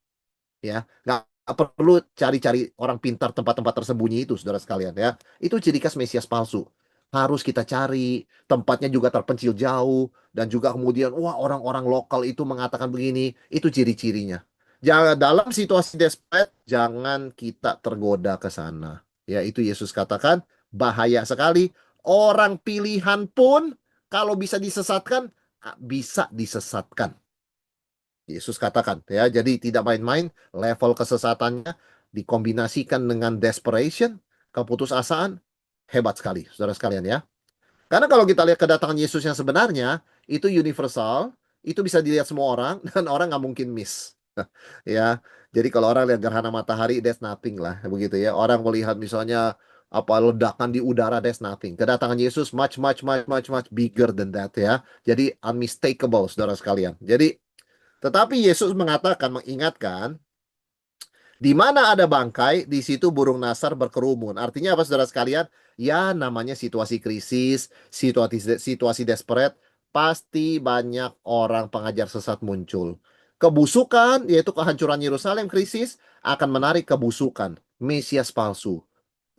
Ya, nggak perlu cari-cari orang pintar tempat-tempat tersembunyi itu, saudara sekalian ya. Itu ciri khas Mesias palsu. Harus kita cari, tempatnya juga terpencil jauh, dan juga kemudian, wah orang-orang lokal itu mengatakan begini, itu ciri-cirinya. Jangan dalam situasi desperate, jangan kita tergoda ke sana. Ya, itu Yesus katakan, bahaya sekali. Orang pilihan pun, kalau bisa disesatkan, bisa disesatkan. Yesus katakan ya, jadi tidak main-main level kesesatannya dikombinasikan dengan desperation, keputusasaan, hebat sekali saudara sekalian ya. Karena kalau kita lihat kedatangan Yesus yang sebenarnya itu universal, itu bisa dilihat semua orang dan orang nggak mungkin miss. Ya, jadi kalau orang lihat gerhana matahari, that's nothing lah begitu ya. Orang melihat misalnya apa ledakan di udara, that's nothing. Kedatangan Yesus much much much much much bigger than that ya. Jadi unmistakable saudara sekalian. Jadi tetapi Yesus mengatakan, mengingatkan, di mana ada bangkai, di situ burung nasar berkerumun. Artinya apa saudara sekalian? Ya namanya situasi krisis, situasi desperate, pasti banyak orang pengajar sesat muncul. Kebusukan, yaitu kehancuran Yerusalem, krisis, akan menarik kebusukan. Mesias palsu.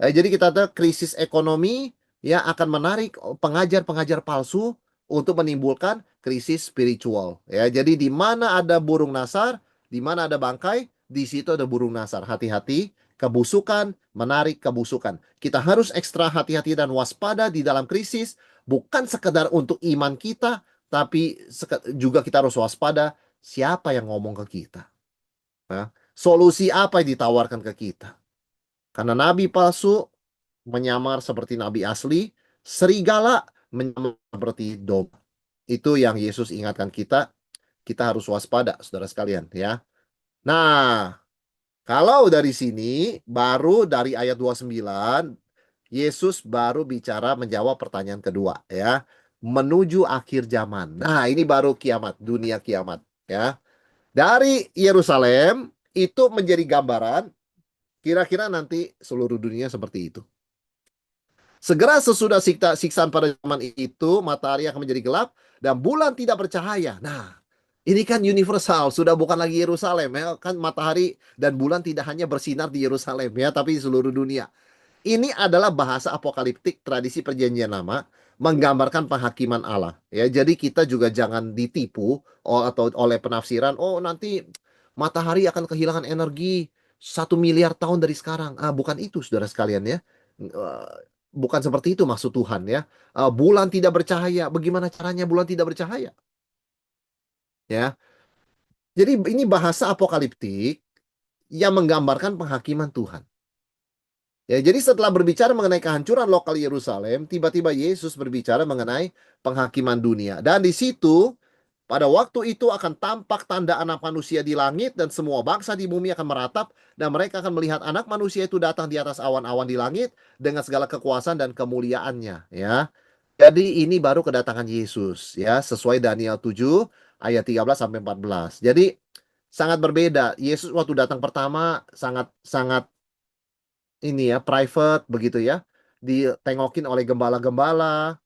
Jadi kita tahu krisis ekonomi ya akan menarik pengajar-pengajar palsu untuk menimbulkan krisis spiritual. Ya, jadi di mana ada burung nasar, di mana ada bangkai, di situ ada burung nasar. Hati-hati, kebusukan menarik kebusukan. Kita harus ekstra hati-hati dan waspada di dalam krisis, bukan sekedar untuk iman kita, tapi juga kita harus waspada siapa yang ngomong ke kita. Ya, solusi apa yang ditawarkan ke kita? Karena nabi palsu menyamar seperti nabi asli, serigala menyamar seperti domba. Itu yang Yesus ingatkan kita harus waspada, saudara sekalian ya. Nah, kalau dari sini, baru dari ayat 29, Yesus baru bicara menjawab pertanyaan kedua ya. Menuju akhir zaman. Nah, ini baru kiamat, dunia kiamat ya. Dari Yerusalem, itu menjadi gambaran kira-kira nanti seluruh dunia seperti itu. Segera sesudah siksaan pada zaman itu, matahari akan menjadi gelap dan bulan tidak bercahaya. Nah, ini kan universal, sudah bukan lagi Yerusalem ya, kan matahari dan bulan tidak hanya bersinar di Yerusalem ya, tapi di seluruh dunia. Ini adalah bahasa apokaliptik tradisi perjanjian lama menggambarkan penghakiman Allah ya. Jadi kita juga jangan ditipu atau oleh penafsiran, oh nanti matahari akan kehilangan energi 1 miliar tahun dari sekarang. Bukan itu saudara sekalian ya. Bukan seperti itu maksud Tuhan ya. Bulan tidak bercahaya. Bagaimana caranya bulan tidak bercahaya? Ya. Jadi ini bahasa apokaliptik yang menggambarkan penghakiman Tuhan. Ya, jadi setelah berbicara mengenai kehancuran lokal Yerusalem, tiba-tiba Yesus berbicara mengenai penghakiman dunia. Dan di situ, pada waktu itu akan tampak tanda anak manusia di langit dan semua bangsa di bumi akan meratap dan mereka akan melihat anak manusia itu datang di atas awan-awan di langit dengan segala kekuasaan dan kemuliaannya. Ya, jadi ini baru kedatangan Yesus, ya, sesuai Daniel 7 ayat 13 sampai 14. Jadi sangat berbeda. Yesus waktu datang pertama sangat sangat ini ya private begitu ya. ditengokin oleh gembala-gembala.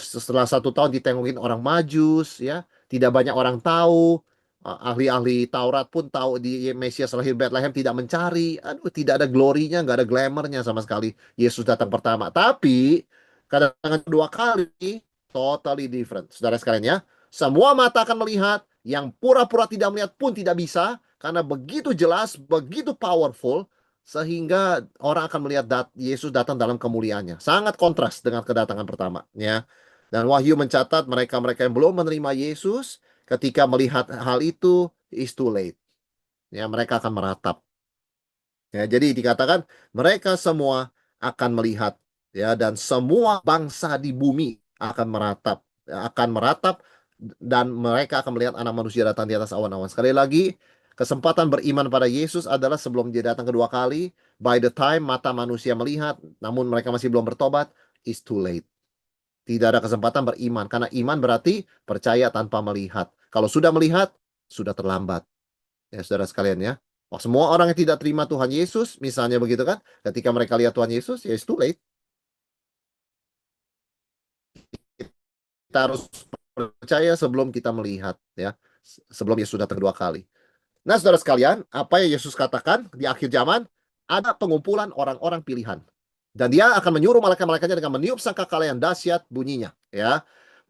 Setelah 1 tahun ditengokin orang Majus, ya. Tidak banyak orang tahu. Ahli-ahli Taurat pun tahu di Mesias lahir Bethlehem, tidak mencari. Aduh, tidak ada glorinya, nggak ada glamournya sama sekali. Yesus datang pertama. Tapi kedatangan kedua kali totally different. Saudara sekalian ya, semua mata akan melihat, yang pura-pura tidak melihat pun tidak bisa, karena begitu jelas, begitu powerful, sehingga orang akan melihat Yesus datang dalam kemuliaannya. Sangat kontras dengan kedatangan pertama, ya. Dan Wahyu mencatat mereka-mereka yang belum menerima Yesus, ketika melihat hal itu, is too late. Ya, mereka akan meratap. Ya, jadi dikatakan mereka semua akan melihat, ya, dan semua bangsa di bumi akan meratap, dan mereka akan melihat Anak Manusia datang di atas awan-awan. Sekali lagi, kesempatan beriman pada Yesus adalah sebelum Dia datang kedua kali. By the time mata manusia melihat, namun mereka masih belum bertobat, is too late. Tidak ada kesempatan beriman, karena iman berarti percaya tanpa melihat. Kalau sudah melihat, sudah terlambat. Ya, saudara sekalian ya. Oh, semua orang yang tidak terima Tuhan Yesus, misalnya begitu kan, ketika mereka lihat Tuhan Yesus, ya it's too late. Kita harus percaya sebelum kita melihat, ya, sebelum Yesus datang kedua kali. Nah, saudara sekalian, apa yang Yesus katakan di akhir zaman? Ada pengumpulan orang-orang pilihan. Dan Dia akan menyuruh malaikat-malaikatnya dengan meniup sangkakala yang dahsyat bunyinya, ya.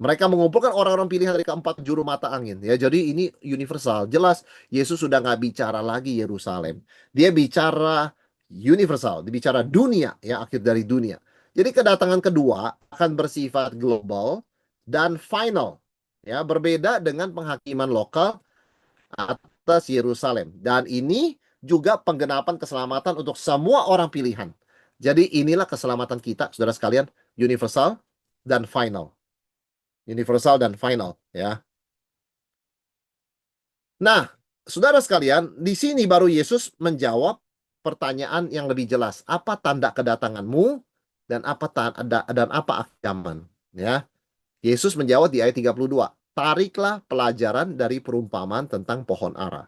Mereka mengumpulkan orang-orang pilihan dari keempat juru mata angin, ya. Jadi ini universal. Jelas Yesus sudah nggak bicara lagi Yerusalem. Dia bicara universal, dia bicara dunia, ya, akhir dari dunia. Jadi kedatangan kedua akan bersifat global dan final, ya, berbeda dengan penghakiman lokal atas Yerusalem. Dan ini juga penggenapan keselamatan untuk semua orang pilihan. Jadi inilah keselamatan kita, saudara sekalian, universal dan final. Universal dan final, ya. Nah, saudara sekalian, di sini baru Yesus menjawab pertanyaan yang lebih jelas. Apa tanda kedatanganmu dan apa akhir zaman, ya. Yesus menjawab di ayat 32. Tariklah pelajaran dari perumpamaan tentang pohon ara.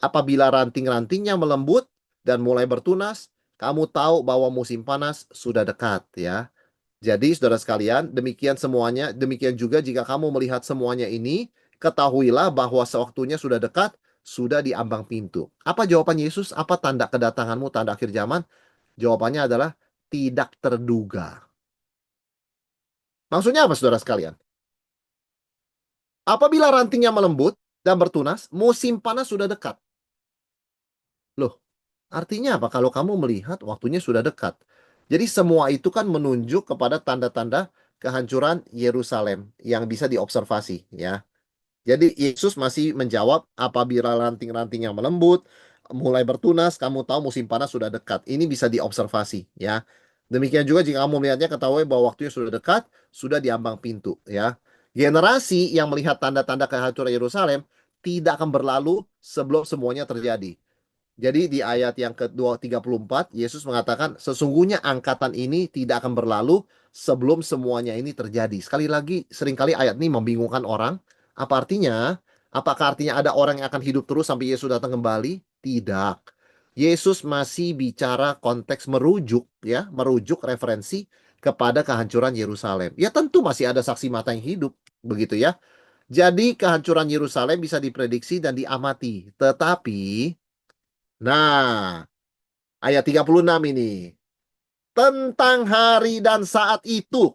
Apabila ranting-rantingnya melembut dan mulai bertunas, kamu tahu bahwa musim panas sudah dekat, ya. Jadi, saudara sekalian, demikian semuanya, demikian juga jika kamu melihat semuanya ini, ketahuilah bahwa sewaktunya sudah dekat, sudah di ambang pintu. Apa jawaban Yesus? Apa tanda kedatanganmu, tanda akhir zaman? Jawabannya adalah tidak terduga. Maksudnya apa, saudara sekalian? Apabila rantingnya melembut dan bertunas, musim panas sudah dekat. Loh, artinya apa? Kalau kamu melihat waktunya sudah dekat. Jadi semua itu kan menunjuk kepada tanda-tanda kehancuran Yerusalem yang bisa diobservasi, ya. Jadi Yesus masih menjawab, apabila ranting-ranting yang melembut mulai bertunas, kamu tahu musim panas sudah dekat. Ini bisa diobservasi, ya. Demikian juga jika kamu melihatnya, ketahui bahwa waktunya sudah dekat, sudah di ambang pintu, ya. Generasi yang melihat tanda-tanda kehancuran Yerusalem tidak akan berlalu sebelum semuanya terjadi. Jadi di ayat yang ke-34, Yesus mengatakan, sesungguhnya angkatan ini tidak akan berlalu sebelum semuanya ini terjadi. Sekali lagi, seringkali ayat ini membingungkan orang. Apa artinya? Apakah artinya ada orang yang akan hidup terus sampai Yesus datang kembali? Tidak. Yesus masih bicara konteks merujuk, ya, merujuk referensi kepada kehancuran Yerusalem. Ya tentu masih ada saksi mata yang hidup, begitu ya. Jadi kehancuran Yerusalem bisa diprediksi dan diamati. Tetapi nah, ayat 36 ini. Tentang hari dan saat itu,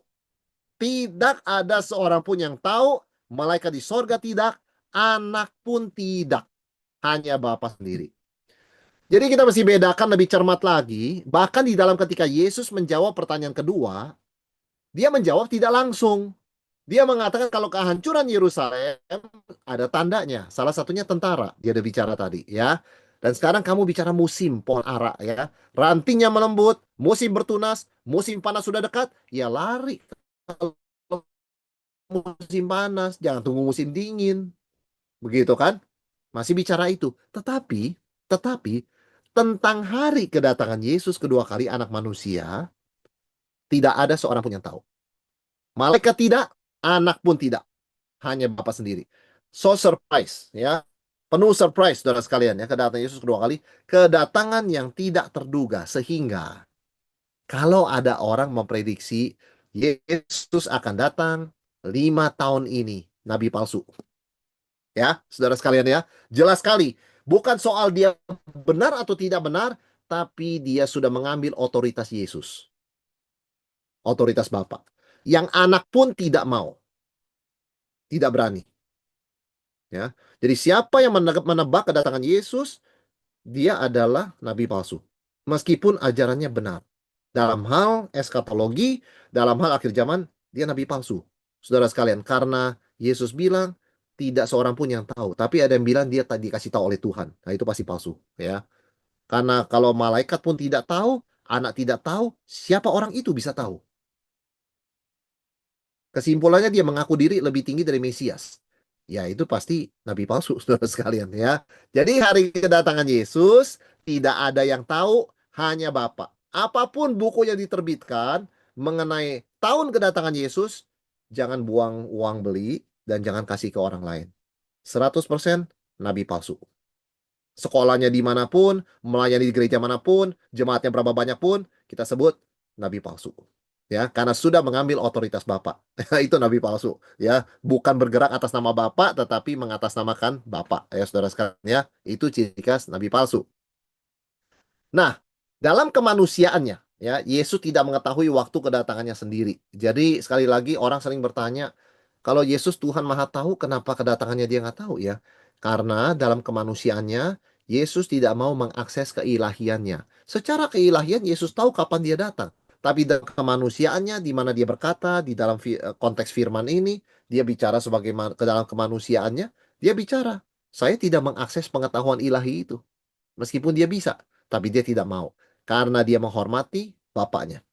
tidak ada seorang pun yang tahu, malaikat di sorga tidak, anak pun tidak. Hanya Bapa sendiri. Jadi kita mesti bedakan lebih cermat lagi. Bahkan di dalam ketika Yesus menjawab pertanyaan kedua, dia menjawab tidak langsung. Dia mengatakan kalau kehancuran Yerusalem ada tandanya. Salah satunya tentara. Dia ada bicara tadi, ya. Dan sekarang kamu bicara musim pohon ara, ya. Rantingnya melembut, musim bertunas, musim panas sudah dekat, ya lari. Kalau musim panas, jangan tunggu musim dingin. Begitu kan? Masih bicara itu. Tetapi tentang hari kedatangan Yesus kedua kali anak manusia, tidak ada seorang pun yang tahu. Malaikat tidak, anak pun tidak. Hanya Bapa sendiri. So surprise, ya. Penuh surprise, saudara sekalian, ya, kedatangan Yesus kedua kali. Kedatangan yang tidak terduga, sehingga Kalau ada orang memprediksi Yesus akan datang 5 tahun ini, nabi palsu. Ya, saudara sekalian ya. Jelas sekali. Bukan soal dia benar atau tidak benar, tapi dia sudah mengambil otoritas Yesus. Otoritas Bapa. Yang anak pun tidak mau. Tidak berani. Ya. Jadi siapa yang menebak kedatangan Yesus, dia adalah nabi palsu. Meskipun ajarannya benar. Dalam hal eskatologi, dalam hal akhir zaman, dia nabi palsu. Saudara sekalian, karena Yesus bilang, tidak seorang pun yang tahu. Tapi ada yang bilang dia tadi dikasih tahu oleh Tuhan. Nah, itu pasti palsu. Ya. Karena kalau malaikat pun tidak tahu, anak tidak tahu, siapa orang itu bisa tahu? Kesimpulannya dia mengaku diri lebih tinggi dari Mesias. Ya, itu pasti nabi palsu, saudara sekalian ya. Jadi hari kedatangan Yesus, tidak ada yang tahu, hanya Bapa. Apapun buku yang diterbitkan mengenai tahun kedatangan Yesus, jangan buang uang beli dan jangan kasih ke orang lain. 100% nabi palsu. Sekolahnya dimanapun, melayani di gereja manapun, jemaatnya berapa banyak pun, kita sebut nabi palsu. Ya, karena sudah mengambil otoritas Bapak. Itu nabi palsu. Ya, bukan bergerak atas nama Bapak, tetapi mengatasnamakan Bapak. Ya, saudara sekalian ya, itu ciri khas nabi palsu. Nah, dalam kemanusiaannya, ya, Yesus tidak mengetahui waktu kedatangannya sendiri. Jadi sekali lagi orang sering bertanya, kalau Yesus Tuhan Maha Tahu, kenapa kedatangannya dia nggak tahu ya? Karena dalam kemanusiaannya, Yesus tidak mau mengakses keilahiannya. Secara keilahian, Yesus tahu kapan dia datang. Tapi dalam kemanusiaannya, di mana dia berkata, di dalam konteks firman ini, dia bicara sebagai ke dalam kemanusiaannya, dia bicara, saya tidak mengakses pengetahuan ilahi itu. Meskipun dia bisa, tapi dia tidak mau. Karena dia menghormati Bapaknya.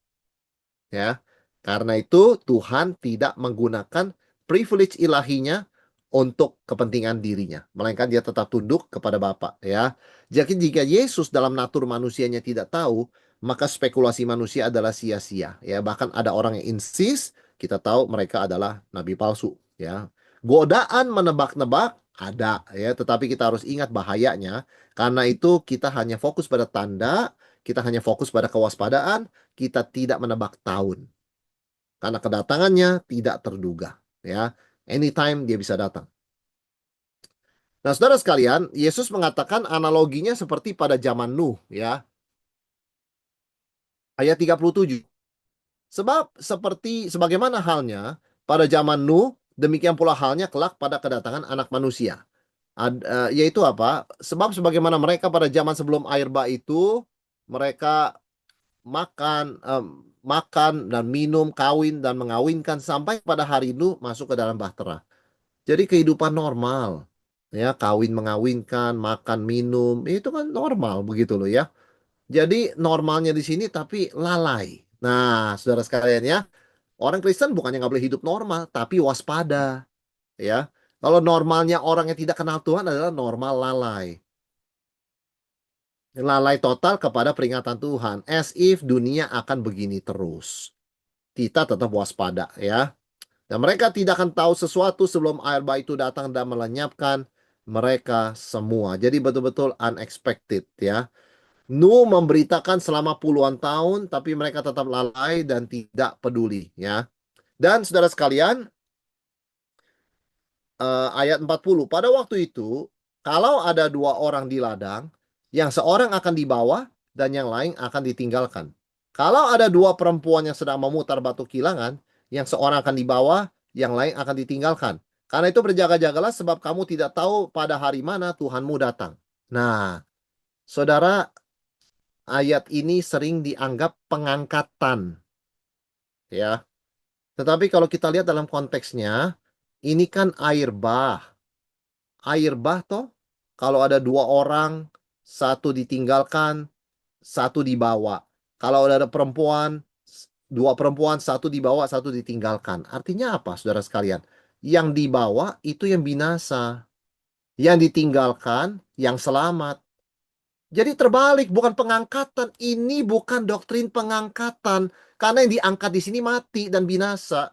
Ya. Karena itu Tuhan tidak menggunakan privilege ilahinya untuk kepentingan dirinya, melainkan dia tetap tunduk kepada Bapa, ya. Jadi jika Yesus dalam natur manusianya tidak tahu, maka spekulasi manusia adalah sia-sia, ya. Bahkan ada orang yang insist, kita tahu mereka adalah nabi palsu, ya. Godaan menebak-nebak ada, ya, tetapi kita harus ingat bahayanya. Karena itu kita hanya fokus pada tanda, kita hanya fokus pada kewaspadaan, kita tidak menebak tahun. Karena kedatangannya tidak terduga, ya. Anytime dia bisa datang. Nah, saudara sekalian, Yesus mengatakan analoginya seperti pada zaman Nuh, ya. Ayat 37. Sebab seperti sebagaimana halnya pada zaman Nuh, demikian pula halnya kelak pada kedatangan Anak Manusia. Yaitu apa? Sebab sebagaimana mereka pada zaman sebelum air bah itu, mereka makan dan minum, kawin dan mengawinkan sampai pada hari Nuh masuk ke dalam bahtera. Jadi kehidupan normal, ya, kawin mengawinkan, makan minum, itu kan normal begitu loh ya. Jadi normalnya di sini tapi lalai. Nah, saudara sekalian ya, orang Kristen bukannya nggak boleh hidup normal, tapi waspada, ya. Kalau normalnya orang yang tidak kenal Tuhan adalah normal lalai. Lalai total kepada peringatan Tuhan. As if dunia akan begini terus. Kita tetap waspada ya. Dan mereka tidak akan tahu sesuatu sebelum air bah itu datang dan melenyapkan mereka semua. Jadi betul-betul unexpected ya. Nuh memberitakan selama puluhan tahun, tapi mereka tetap lalai dan tidak peduli ya. Dan saudara sekalian, ayat 40. Pada waktu itu, kalau ada dua orang di ladang, yang seorang akan dibawa dan yang lain akan ditinggalkan. Kalau ada dua perempuan yang sedang memutar batu kilangan, yang seorang akan dibawa, yang lain akan ditinggalkan. Karena itu berjaga-jagalah sebab kamu tidak tahu pada hari mana Tuhanmu datang. Nah, saudara, ayat ini sering dianggap pengangkatan, ya. Tetapi kalau kita lihat dalam konteksnya, ini kan air bah. Air bah toh, kalau ada dua orang, satu ditinggalkan, satu dibawa. Kalau ada perempuan, dua perempuan, satu dibawa, satu ditinggalkan. Artinya apa, saudara sekalian? Yang dibawa itu yang binasa. Yang ditinggalkan, yang selamat. Jadi terbalik, bukan pengangkatan. Ini bukan doktrin pengangkatan. Karena yang diangkat di sini mati dan binasa.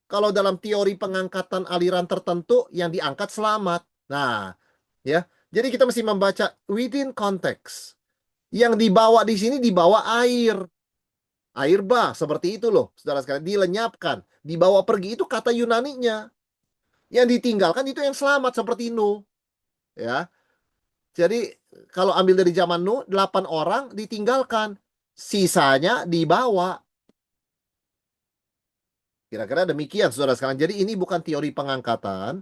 Kalau dalam teori pengangkatan aliran tertentu, yang diangkat selamat. Nah, ya. Jadi kita mesti membaca within context. Yang dibawa di sini dibawa air. Air bah, seperti itu loh, saudara sekalian. Dilenyapkan, dibawa pergi, itu kata Yunaninya. Yang ditinggalkan itu yang selamat, seperti Nuh. Ya, jadi kalau ambil dari zaman Nuh, 8 orang ditinggalkan, sisanya dibawa. Kira-kira demikian, saudara sekalian. Jadi ini bukan teori pengangkatan.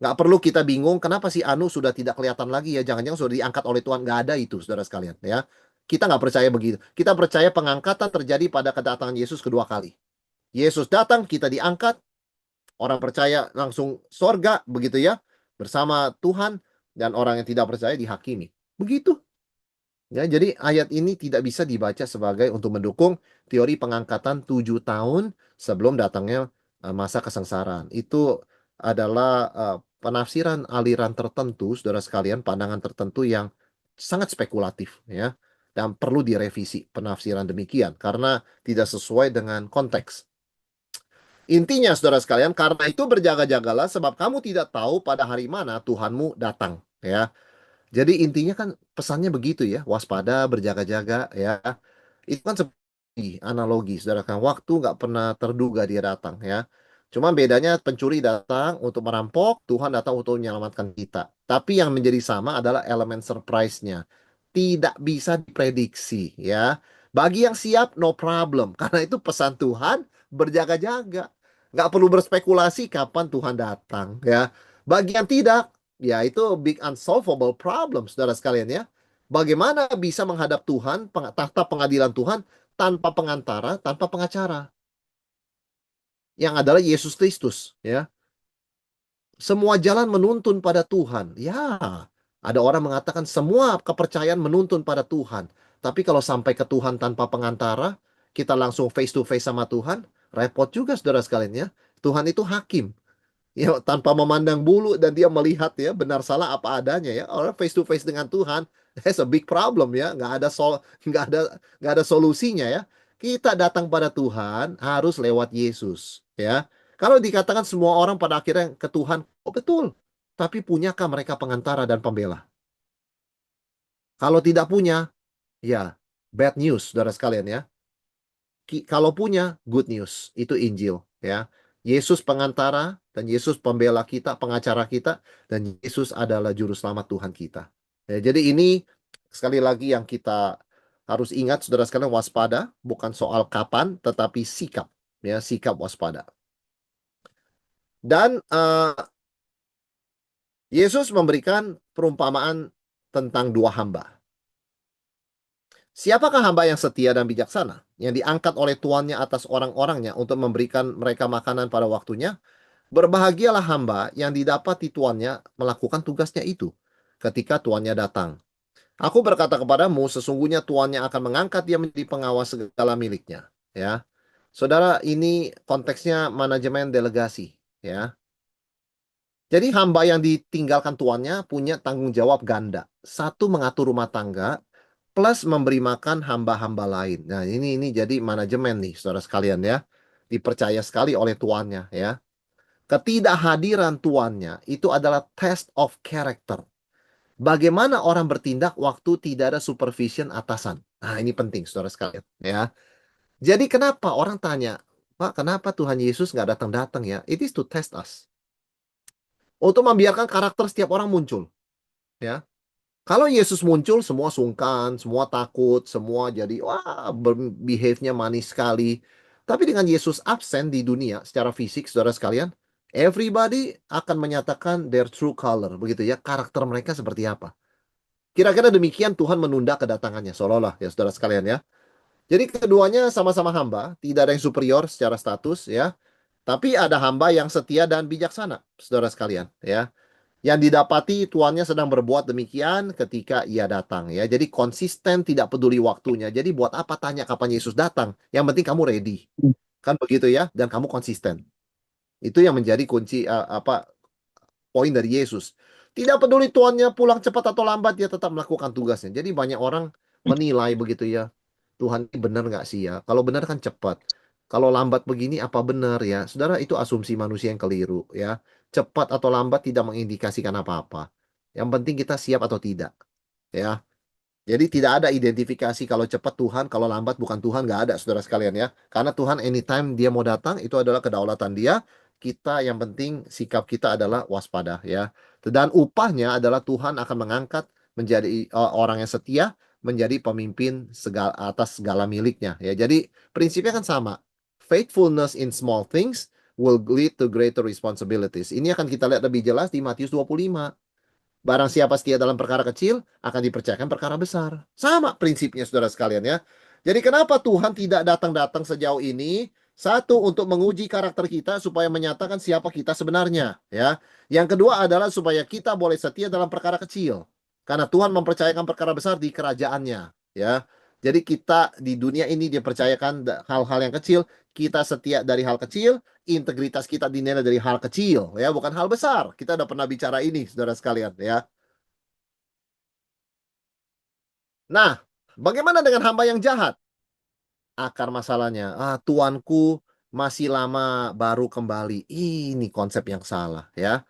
Nggak perlu kita bingung kenapa si Anu sudah tidak kelihatan lagi ya. Jangan-jangan sudah diangkat oleh Tuhan. Nggak ada itu, saudara sekalian. Ya, kita nggak percaya begitu. Kita percaya pengangkatan terjadi pada kedatangan Yesus kedua kali. Yesus datang, kita diangkat. Orang percaya langsung sorga, begitu ya. Bersama Tuhan. Dan orang yang tidak percaya dihakimi. Begitu. Ya, jadi ayat ini tidak bisa dibaca sebagai untuk mendukung teori pengangkatan 7 tahun sebelum datangnya masa kesengsaraan. Itu adalah penafsiran aliran tertentu, saudara sekalian, pandangan tertentu yang sangat spekulatif, ya, dan perlu direvisi penafsiran demikian karena tidak sesuai dengan konteks. Intinya, saudara sekalian, karena itu berjaga-jagalah sebab kamu tidak tahu pada hari mana Tuhanmu datang, ya. Jadi intinya kan pesannya begitu ya, waspada, berjaga-jaga ya. Itu kan seperti analogi, saudara kan. Waktu nggak pernah terduga dia datang ya. Cuma bedanya pencuri datang untuk merampok, Tuhan datang untuk menyelamatkan kita. Tapi yang menjadi sama adalah elemen surprise-nya. Tidak bisa diprediksi ya. Bagi yang siap, no problem. Karena itu pesan Tuhan, berjaga-jaga. Nggak perlu berspekulasi kapan Tuhan datang ya. Bagi yang tidak, ya, itu big unsolvable problem, saudara sekalian ya. Bagaimana bisa menghadap Tuhan, tahta pengadilan Tuhan, tanpa pengantara, tanpa pengacara. Yang adalah Yesus Kristus, ya. Semua jalan menuntun pada Tuhan. Ya, ada orang mengatakan semua kepercayaan menuntun pada Tuhan. Tapi kalau sampai ke Tuhan tanpa pengantara, kita langsung face to face sama Tuhan, repot juga, saudara sekalian ya. Tuhan itu hakim. Ya, tanpa memandang bulu dan dia melihat ya benar salah apa adanya ya. Orang face to face dengan Tuhan, that's a big problem ya. Nggak ada solusinya ya. Kita datang pada Tuhan harus lewat Yesus ya. Kalau dikatakan semua orang pada akhirnya ke Tuhan, oh betul. Tapi punyakah mereka pengantara dan pembela? Kalau tidak punya, ya bad news, saudara sekalian ya. Kalau punya, good news. Itu Injil ya. Yesus pengantara dan Yesus pembela kita, pengacara kita, dan Yesus adalah juru selamat Tuhan kita. Ya, jadi ini sekali lagi yang kita harus ingat, saudara sekalian, waspada bukan soal kapan, tetapi sikap, ya, sikap waspada. Dan Yesus memberikan perumpamaan tentang 2 hamba. Siapakah hamba yang setia dan bijaksana, yang diangkat oleh tuannya atas orang-orangnya untuk memberikan mereka makanan pada waktunya? Berbahagialah hamba yang didapati tuannya melakukan tugasnya itu ketika tuannya datang. Aku berkata kepadamu, sesungguhnya tuannya akan mengangkat dia menjadi pengawas segala miliknya. Ya, saudara, ini konteksnya manajemen delegasi. Ya, jadi hamba yang ditinggalkan tuannya punya tanggung jawab ganda. Satu, mengatur rumah tangga, plus memberi makan hamba-hamba lain. Nah, ini jadi manajemen nih, saudara sekalian ya. Dipercaya sekali oleh tuannya ya. Ketidakhadiran tuannya itu adalah test of character. Bagaimana orang bertindak waktu tidak ada supervision atasan. Nah, ini penting, saudara sekalian ya. Jadi kenapa orang tanya, Pak, kenapa Tuhan Yesus nggak datang-datang ya? It is to test us. Untuk membiarkan karakter setiap orang muncul. Ya. Kalau Yesus muncul, semua sungkan, semua takut, semua jadi, wah, behave-nya manis sekali. Tapi dengan Yesus absen di dunia secara fisik, saudara sekalian, everybody akan menyatakan their true color, begitu ya, karakter mereka seperti apa. Kira-kira demikian Tuhan menunda kedatangannya, seolah-olah ya, saudara sekalian ya. Jadi keduanya sama-sama hamba, tidak ada yang superior secara status ya. Tapi ada hamba yang setia dan bijaksana, saudara sekalian ya. Yang didapati tuannya sedang berbuat demikian ketika ia datang ya. Jadi konsisten, tidak peduli waktunya. Jadi buat apa tanya kapan Yesus datang? Yang penting kamu ready. Kan begitu ya, dan kamu konsisten. Itu yang menjadi kunci poin dari Yesus. Tidak peduli tuannya pulang cepat atau lambat, dia tetap melakukan tugasnya. Jadi banyak orang menilai begitu ya. Tuhan ini benar nggak sih ya? Kalau benar kan cepat. Kalau lambat begini apa benar ya? Saudara, itu asumsi manusia yang keliru ya. Cepat atau lambat tidak mengindikasikan apa-apa. Yang penting kita siap atau tidak. Ya. Jadi tidak ada identifikasi kalau cepat Tuhan, kalau lambat bukan Tuhan, nggak ada saudara sekalian ya. Karena Tuhan anytime dia mau datang, itu adalah kedaulatan dia. Kita yang penting sikap kita adalah waspada ya. Dan upahnya adalah Tuhan akan mengangkat menjadi orang yang setia, menjadi pemimpin atas segala miliknya ya. Jadi prinsipnya kan sama. Faithfulness in small things will lead to greater responsibilities. Ini akan kita lihat lebih jelas di Matius 25. Barang siapa setia dalam perkara kecil, akan dipercayakan perkara besar. Sama prinsipnya, saudara sekalian ya. Jadi kenapa Tuhan tidak datang-datang sejauh ini? Satu, untuk menguji karakter kita supaya menyatakan siapa kita sebenarnya. Ya. Yang kedua adalah supaya kita boleh setia dalam perkara kecil. Karena Tuhan mempercayakan perkara besar di kerajaannya. Ya. Jadi kita di dunia ini dipercayakan hal-hal yang kecil. Kita setia dari hal kecil, integritas kita dinilai dari hal kecil ya, bukan hal besar. Kita udah pernah bicara ini saudara sekalian ya. Nah, bagaimana dengan hamba yang jahat? Akar masalahnya, tuanku masih lama baru kembali. Ini konsep yang salah ya.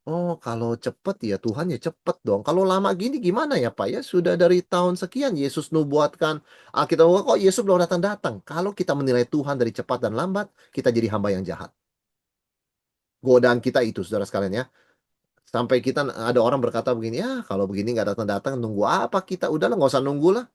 Oh, kalau cepet ya Tuhan ya cepet dong. Kalau lama gini gimana ya Pak ya? Sudah dari tahun sekian Yesus nubuatkan. Kita kok Yesus belum datang-datang. Kalau kita menilai Tuhan dari cepat dan lambat, kita jadi hamba yang jahat. Godaan kita itu saudara sekalian ya. Sampai kita ada orang berkata begini, ya kalau begini nggak datang-datang, nunggu apa kita? Udahlah nggak usah nunggu lah.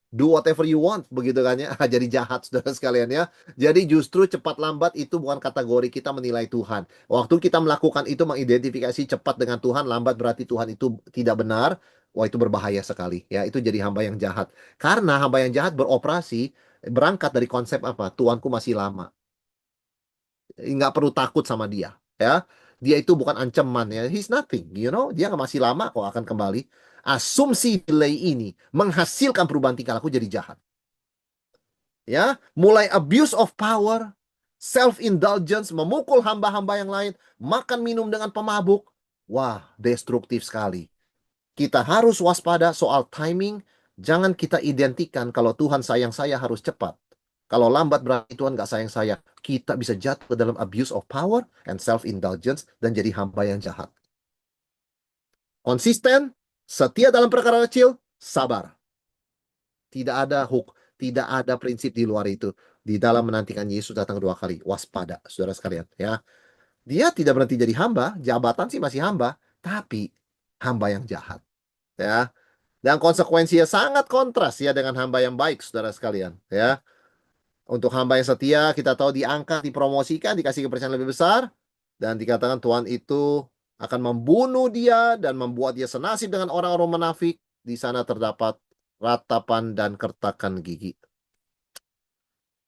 Do whatever you want, begitu kan ya. Jadi jahat, saudara sekalian ya. Jadi justru cepat lambat itu bukan kategori kita menilai Tuhan. Waktu kita melakukan itu mengidentifikasi cepat dengan Tuhan, lambat berarti Tuhan itu tidak benar. Wah itu berbahaya sekali. Ya itu jadi hamba yang jahat. Karena hamba yang jahat beroperasi, berangkat dari konsep apa? Tuanku masih lama. Nggak perlu takut sama dia ya, dia itu bukan ancaman ya, he's nothing, dia masih lama kok akan kembali. Asumsi delay ini menghasilkan perubahan tingkah laku jadi jahat ya, mulai abuse of power, self indulgence, memukul hamba-hamba yang lain, makan minum dengan pemabuk. Wah, destruktif sekali. Kita harus waspada soal timing. Jangan kita identikan kalau Tuhan sayang saya harus cepat. Kalau lambat berarti Tuhan nggak sayang saya. Kita bisa jatuh ke dalam abuse of power and self-indulgence dan jadi hamba yang jahat. Konsisten, setia dalam perkara kecil, sabar. Tidak ada prinsip di luar itu. Di dalam menantikan Yesus datang kedua kali. Waspada, saudara sekalian. Ya, dia tidak berhenti jadi hamba. Jabatan sih masih hamba. Tapi hamba yang jahat. Ya, dan konsekuensinya sangat kontras ya dengan hamba yang baik, saudara sekalian. Ya, untuk hamba yang setia, kita tahu diangkat, dipromosikan, dikasih kepercayaan lebih besar, dan dikatakan Tuhan itu akan membunuh dia dan membuat dia senasib dengan orang-orang munafik. Di sana terdapat ratapan dan kertakan gigi.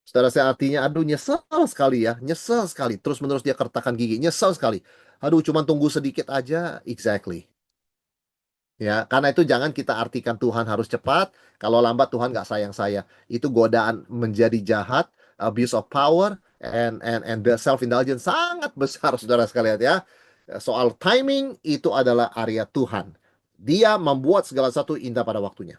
Saudara saya artinya, aduh nyesel sekali ya, nyesel sekali. Terus-menerus dia kertakan gigi, nyesel sekali. Aduh, cuma tunggu sedikit aja, exactly. Ya, karena itu jangan kita artikan Tuhan harus cepat. Kalau lambat Tuhan nggak sayang saya. Itu godaan menjadi jahat, abuse of power, and self indulgence sangat besar, saudara sekalian ya. Soal timing itu adalah area Tuhan. Dia membuat segala sesuatu indah pada waktunya.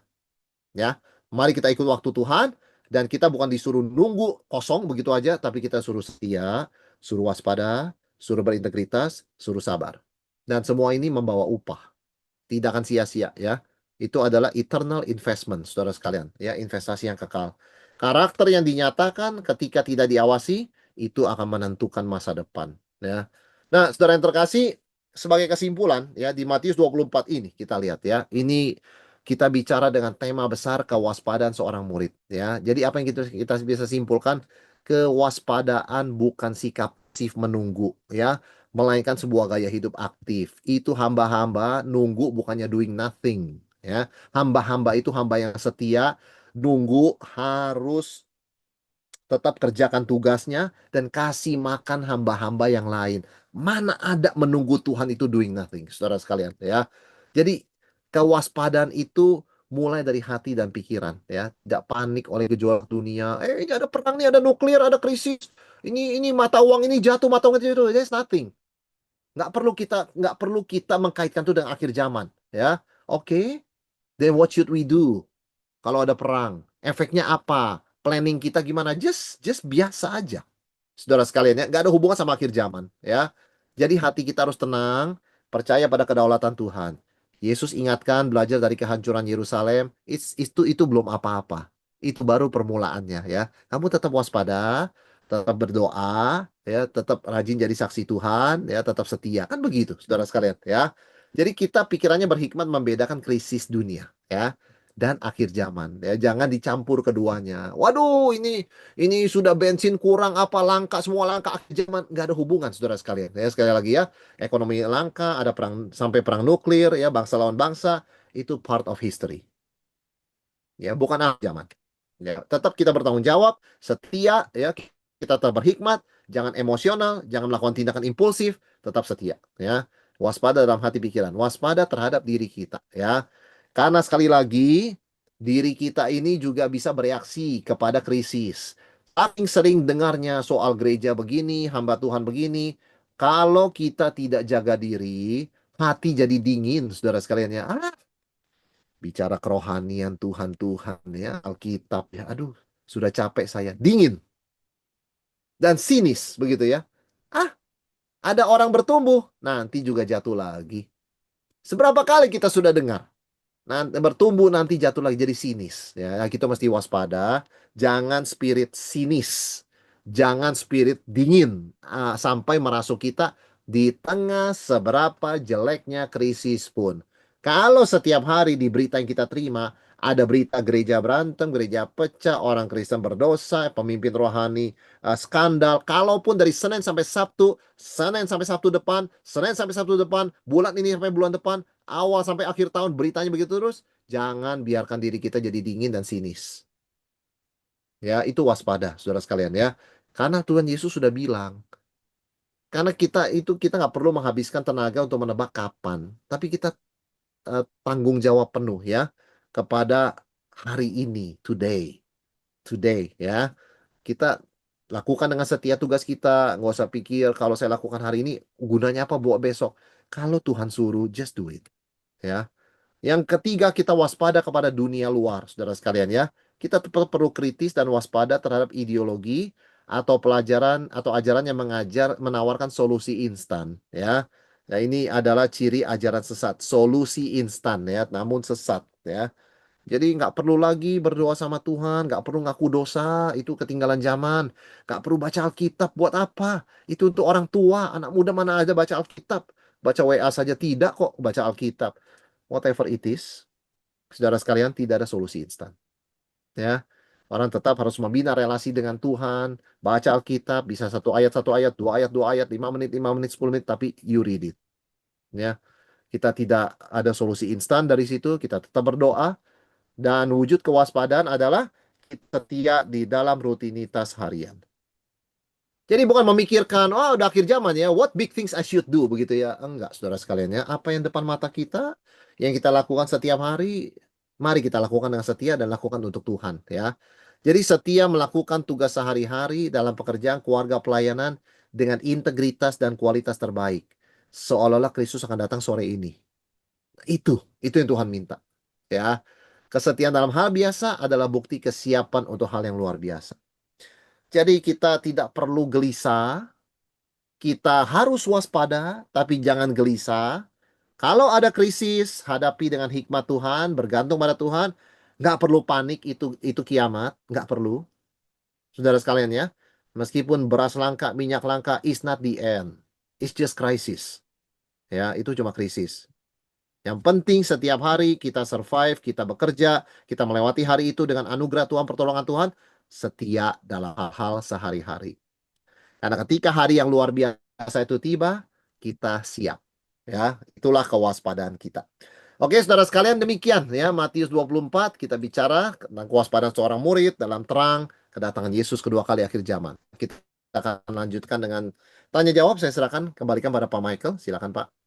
Ya, mari kita ikut waktu Tuhan dan kita bukan disuruh nunggu kosong begitu aja, tapi kita suruh setia, suruh waspada, suruh berintegritas, suruh sabar. Dan semua ini membawa upah, tidak akan sia-sia ya. Itu adalah eternal investment, saudara sekalian, ya, investasi yang kekal. Karakter yang dinyatakan ketika tidak diawasi itu akan menentukan masa depan, ya. Nah, saudara yang terkasih, sebagai kesimpulan ya di Matius 24 ini kita lihat ya. Ini kita bicara dengan tema besar kewaspadaan seorang murid ya. Jadi apa yang kita bisa simpulkan? Kewaspadaan bukan sikap pasif menunggu ya, melainkan sebuah gaya hidup aktif. Itu hamba-hamba nunggu bukannya doing nothing ya. Hamba-hamba itu hamba yang setia, nunggu harus tetap kerjakan tugasnya dan kasih makan hamba-hamba yang lain. Mana ada menunggu Tuhan itu doing nothing, saudara sekalian ya. Jadi kewaspadaan itu mulai dari hati dan pikiran ya. Tidak panik oleh gejolak dunia. Ini ada perang nih, ada nuklir, ada krisis. Ini mata uang ini jatuh, mata uang itu jatuh. There's nothing. Nggak perlu kita mengkaitkan itu dengan akhir zaman ya. Oke, then what should we do kalau ada perang? Efeknya apa? Planning kita gimana? Just biasa aja, saudara sekalian ya. Nggak ada hubungan sama akhir zaman ya. Jadi hati kita harus tenang, percaya pada kedaulatan Tuhan. Yesus ingatkan belajar dari kehancuran Yerusalem, itu belum apa-apa. Itu baru permulaannya ya. Kamu tetap waspada, tetap berdoa, ya, tetap rajin jadi saksi Tuhan, ya, tetap setia. Kan begitu, saudara sekalian, ya. Jadi kita pikirannya berhikmat membedakan krisis dunia, ya, dan akhir zaman, ya. Jangan dicampur keduanya. Waduh, ini sudah bensin kurang, apa langka, semua langka akhir zaman. Nggak ada hubungan, saudara sekalian. Ya, sekali lagi ya, ekonomi langka, ada perang sampai perang nuklir, ya, bangsa lawan bangsa, itu part of history. Ya, bukan akhir zaman. Ya, tetap kita bertanggung jawab, setia, ya, kita tetap berhikmat, jangan emosional, jangan melakukan tindakan impulsif, tetap setia, ya. Waspada dalam hati pikiran, waspada terhadap diri kita, ya. Karena sekali lagi, diri kita ini juga bisa bereaksi kepada krisis. Saking sering dengarnya soal gereja begini, hamba Tuhan begini, kalau kita tidak jaga diri, hati jadi dingin, saudara sekalian ya. Bicara kerohanian Tuhan ya, Alkitab ya. Aduh, sudah capek saya. Dingin dan sinis begitu ya. Ah, ada orang bertumbuh, nanti juga jatuh lagi. Seberapa kali kita sudah dengar? Nanti bertumbuh nanti jatuh lagi jadi sinis ya. Kita mesti waspada, jangan spirit sinis. Jangan spirit dingin sampai merasuk kita di tengah seberapa jeleknya krisis pun. Kalau setiap hari di berita yang kita terima ada berita gereja berantem, gereja pecah, orang Kristen berdosa, pemimpin rohani skandal. Kalaupun dari Senin sampai Sabtu, Senin sampai Sabtu depan, Senin sampai Sabtu depan, bulan ini sampai bulan depan, awal sampai akhir tahun beritanya begitu terus, jangan biarkan diri kita jadi dingin dan sinis. Ya, itu waspada, saudara sekalian ya. Karena Tuhan Yesus sudah bilang, karena kita nggak perlu menghabiskan tenaga untuk menebak kapan, tapi kita tanggung jawab penuh ya kepada hari ini, today ya. Kita lakukan dengan setia tugas kita, nggak usah pikir kalau saya lakukan hari ini gunanya apa buat besok. Kalau Tuhan suruh, just do it ya. Yang ketiga, kita waspada kepada dunia luar, saudara sekalian ya. Kita tetap perlu kritis dan waspada terhadap ideologi atau pelajaran atau ajaran yang menawarkan solusi instan ya. Nah, ini adalah ciri ajaran sesat, solusi instan ya, namun sesat ya. Jadi nggak perlu lagi berdoa sama Tuhan, nggak perlu ngaku dosa, itu ketinggalan zaman. Nggak perlu baca Alkitab, buat apa? Itu untuk orang tua, anak muda mana aja baca Alkitab. Baca WA saja tidak kok baca Alkitab. Whatever it is, saudara sekalian, tidak ada solusi instan. Ya, orang tetap harus membina relasi dengan Tuhan, baca Alkitab, bisa satu ayat, 2 ayat, 5 menit, 10 menit, tapi you read it. Ya, kita tidak ada solusi instan dari situ, kita tetap berdoa, dan wujud kewaspadaan adalah kita setia di dalam rutinitas harian. Jadi bukan memikirkan, oh udah akhir zaman ya, what big things I should do, begitu ya. Enggak, saudara sekalian ya. Apa yang depan mata kita, yang kita lakukan setiap hari, mari kita lakukan dengan setia dan lakukan untuk Tuhan ya. Jadi setia melakukan tugas sehari-hari dalam pekerjaan, keluarga, pelayanan dengan integritas dan kualitas terbaik. Seolah-olah Kristus akan datang sore ini. Itu yang Tuhan minta. Ya. Kesetiaan dalam hal biasa adalah bukti kesiapan untuk hal yang luar biasa. Jadi kita tidak perlu gelisah, kita harus waspada, tapi jangan gelisah. Kalau ada krisis, hadapi dengan hikmat Tuhan, bergantung pada Tuhan. Nggak perlu panik, itu kiamat. Nggak perlu. Saudara sekalian ya, meskipun beras langka, minyak langka, is not the end. It's just crisis. Ya, itu cuma krisis. Yang penting setiap hari kita survive, kita bekerja, kita melewati hari itu dengan anugerah Tuhan, pertolongan Tuhan, setia dalam hal-hal sehari-hari. Karena ketika hari yang luar biasa itu tiba, kita siap. Ya, itulah kewaspadaan kita. Oke, saudara sekalian, demikian ya Matius 24 kita bicara tentang kewaspadaan seorang murid dalam terang kedatangan Yesus kedua kali akhir zaman. Kita akan lanjutkan dengan tanya jawab. Saya serahkan kembalikan pada Pak Michael. Silakan Pak.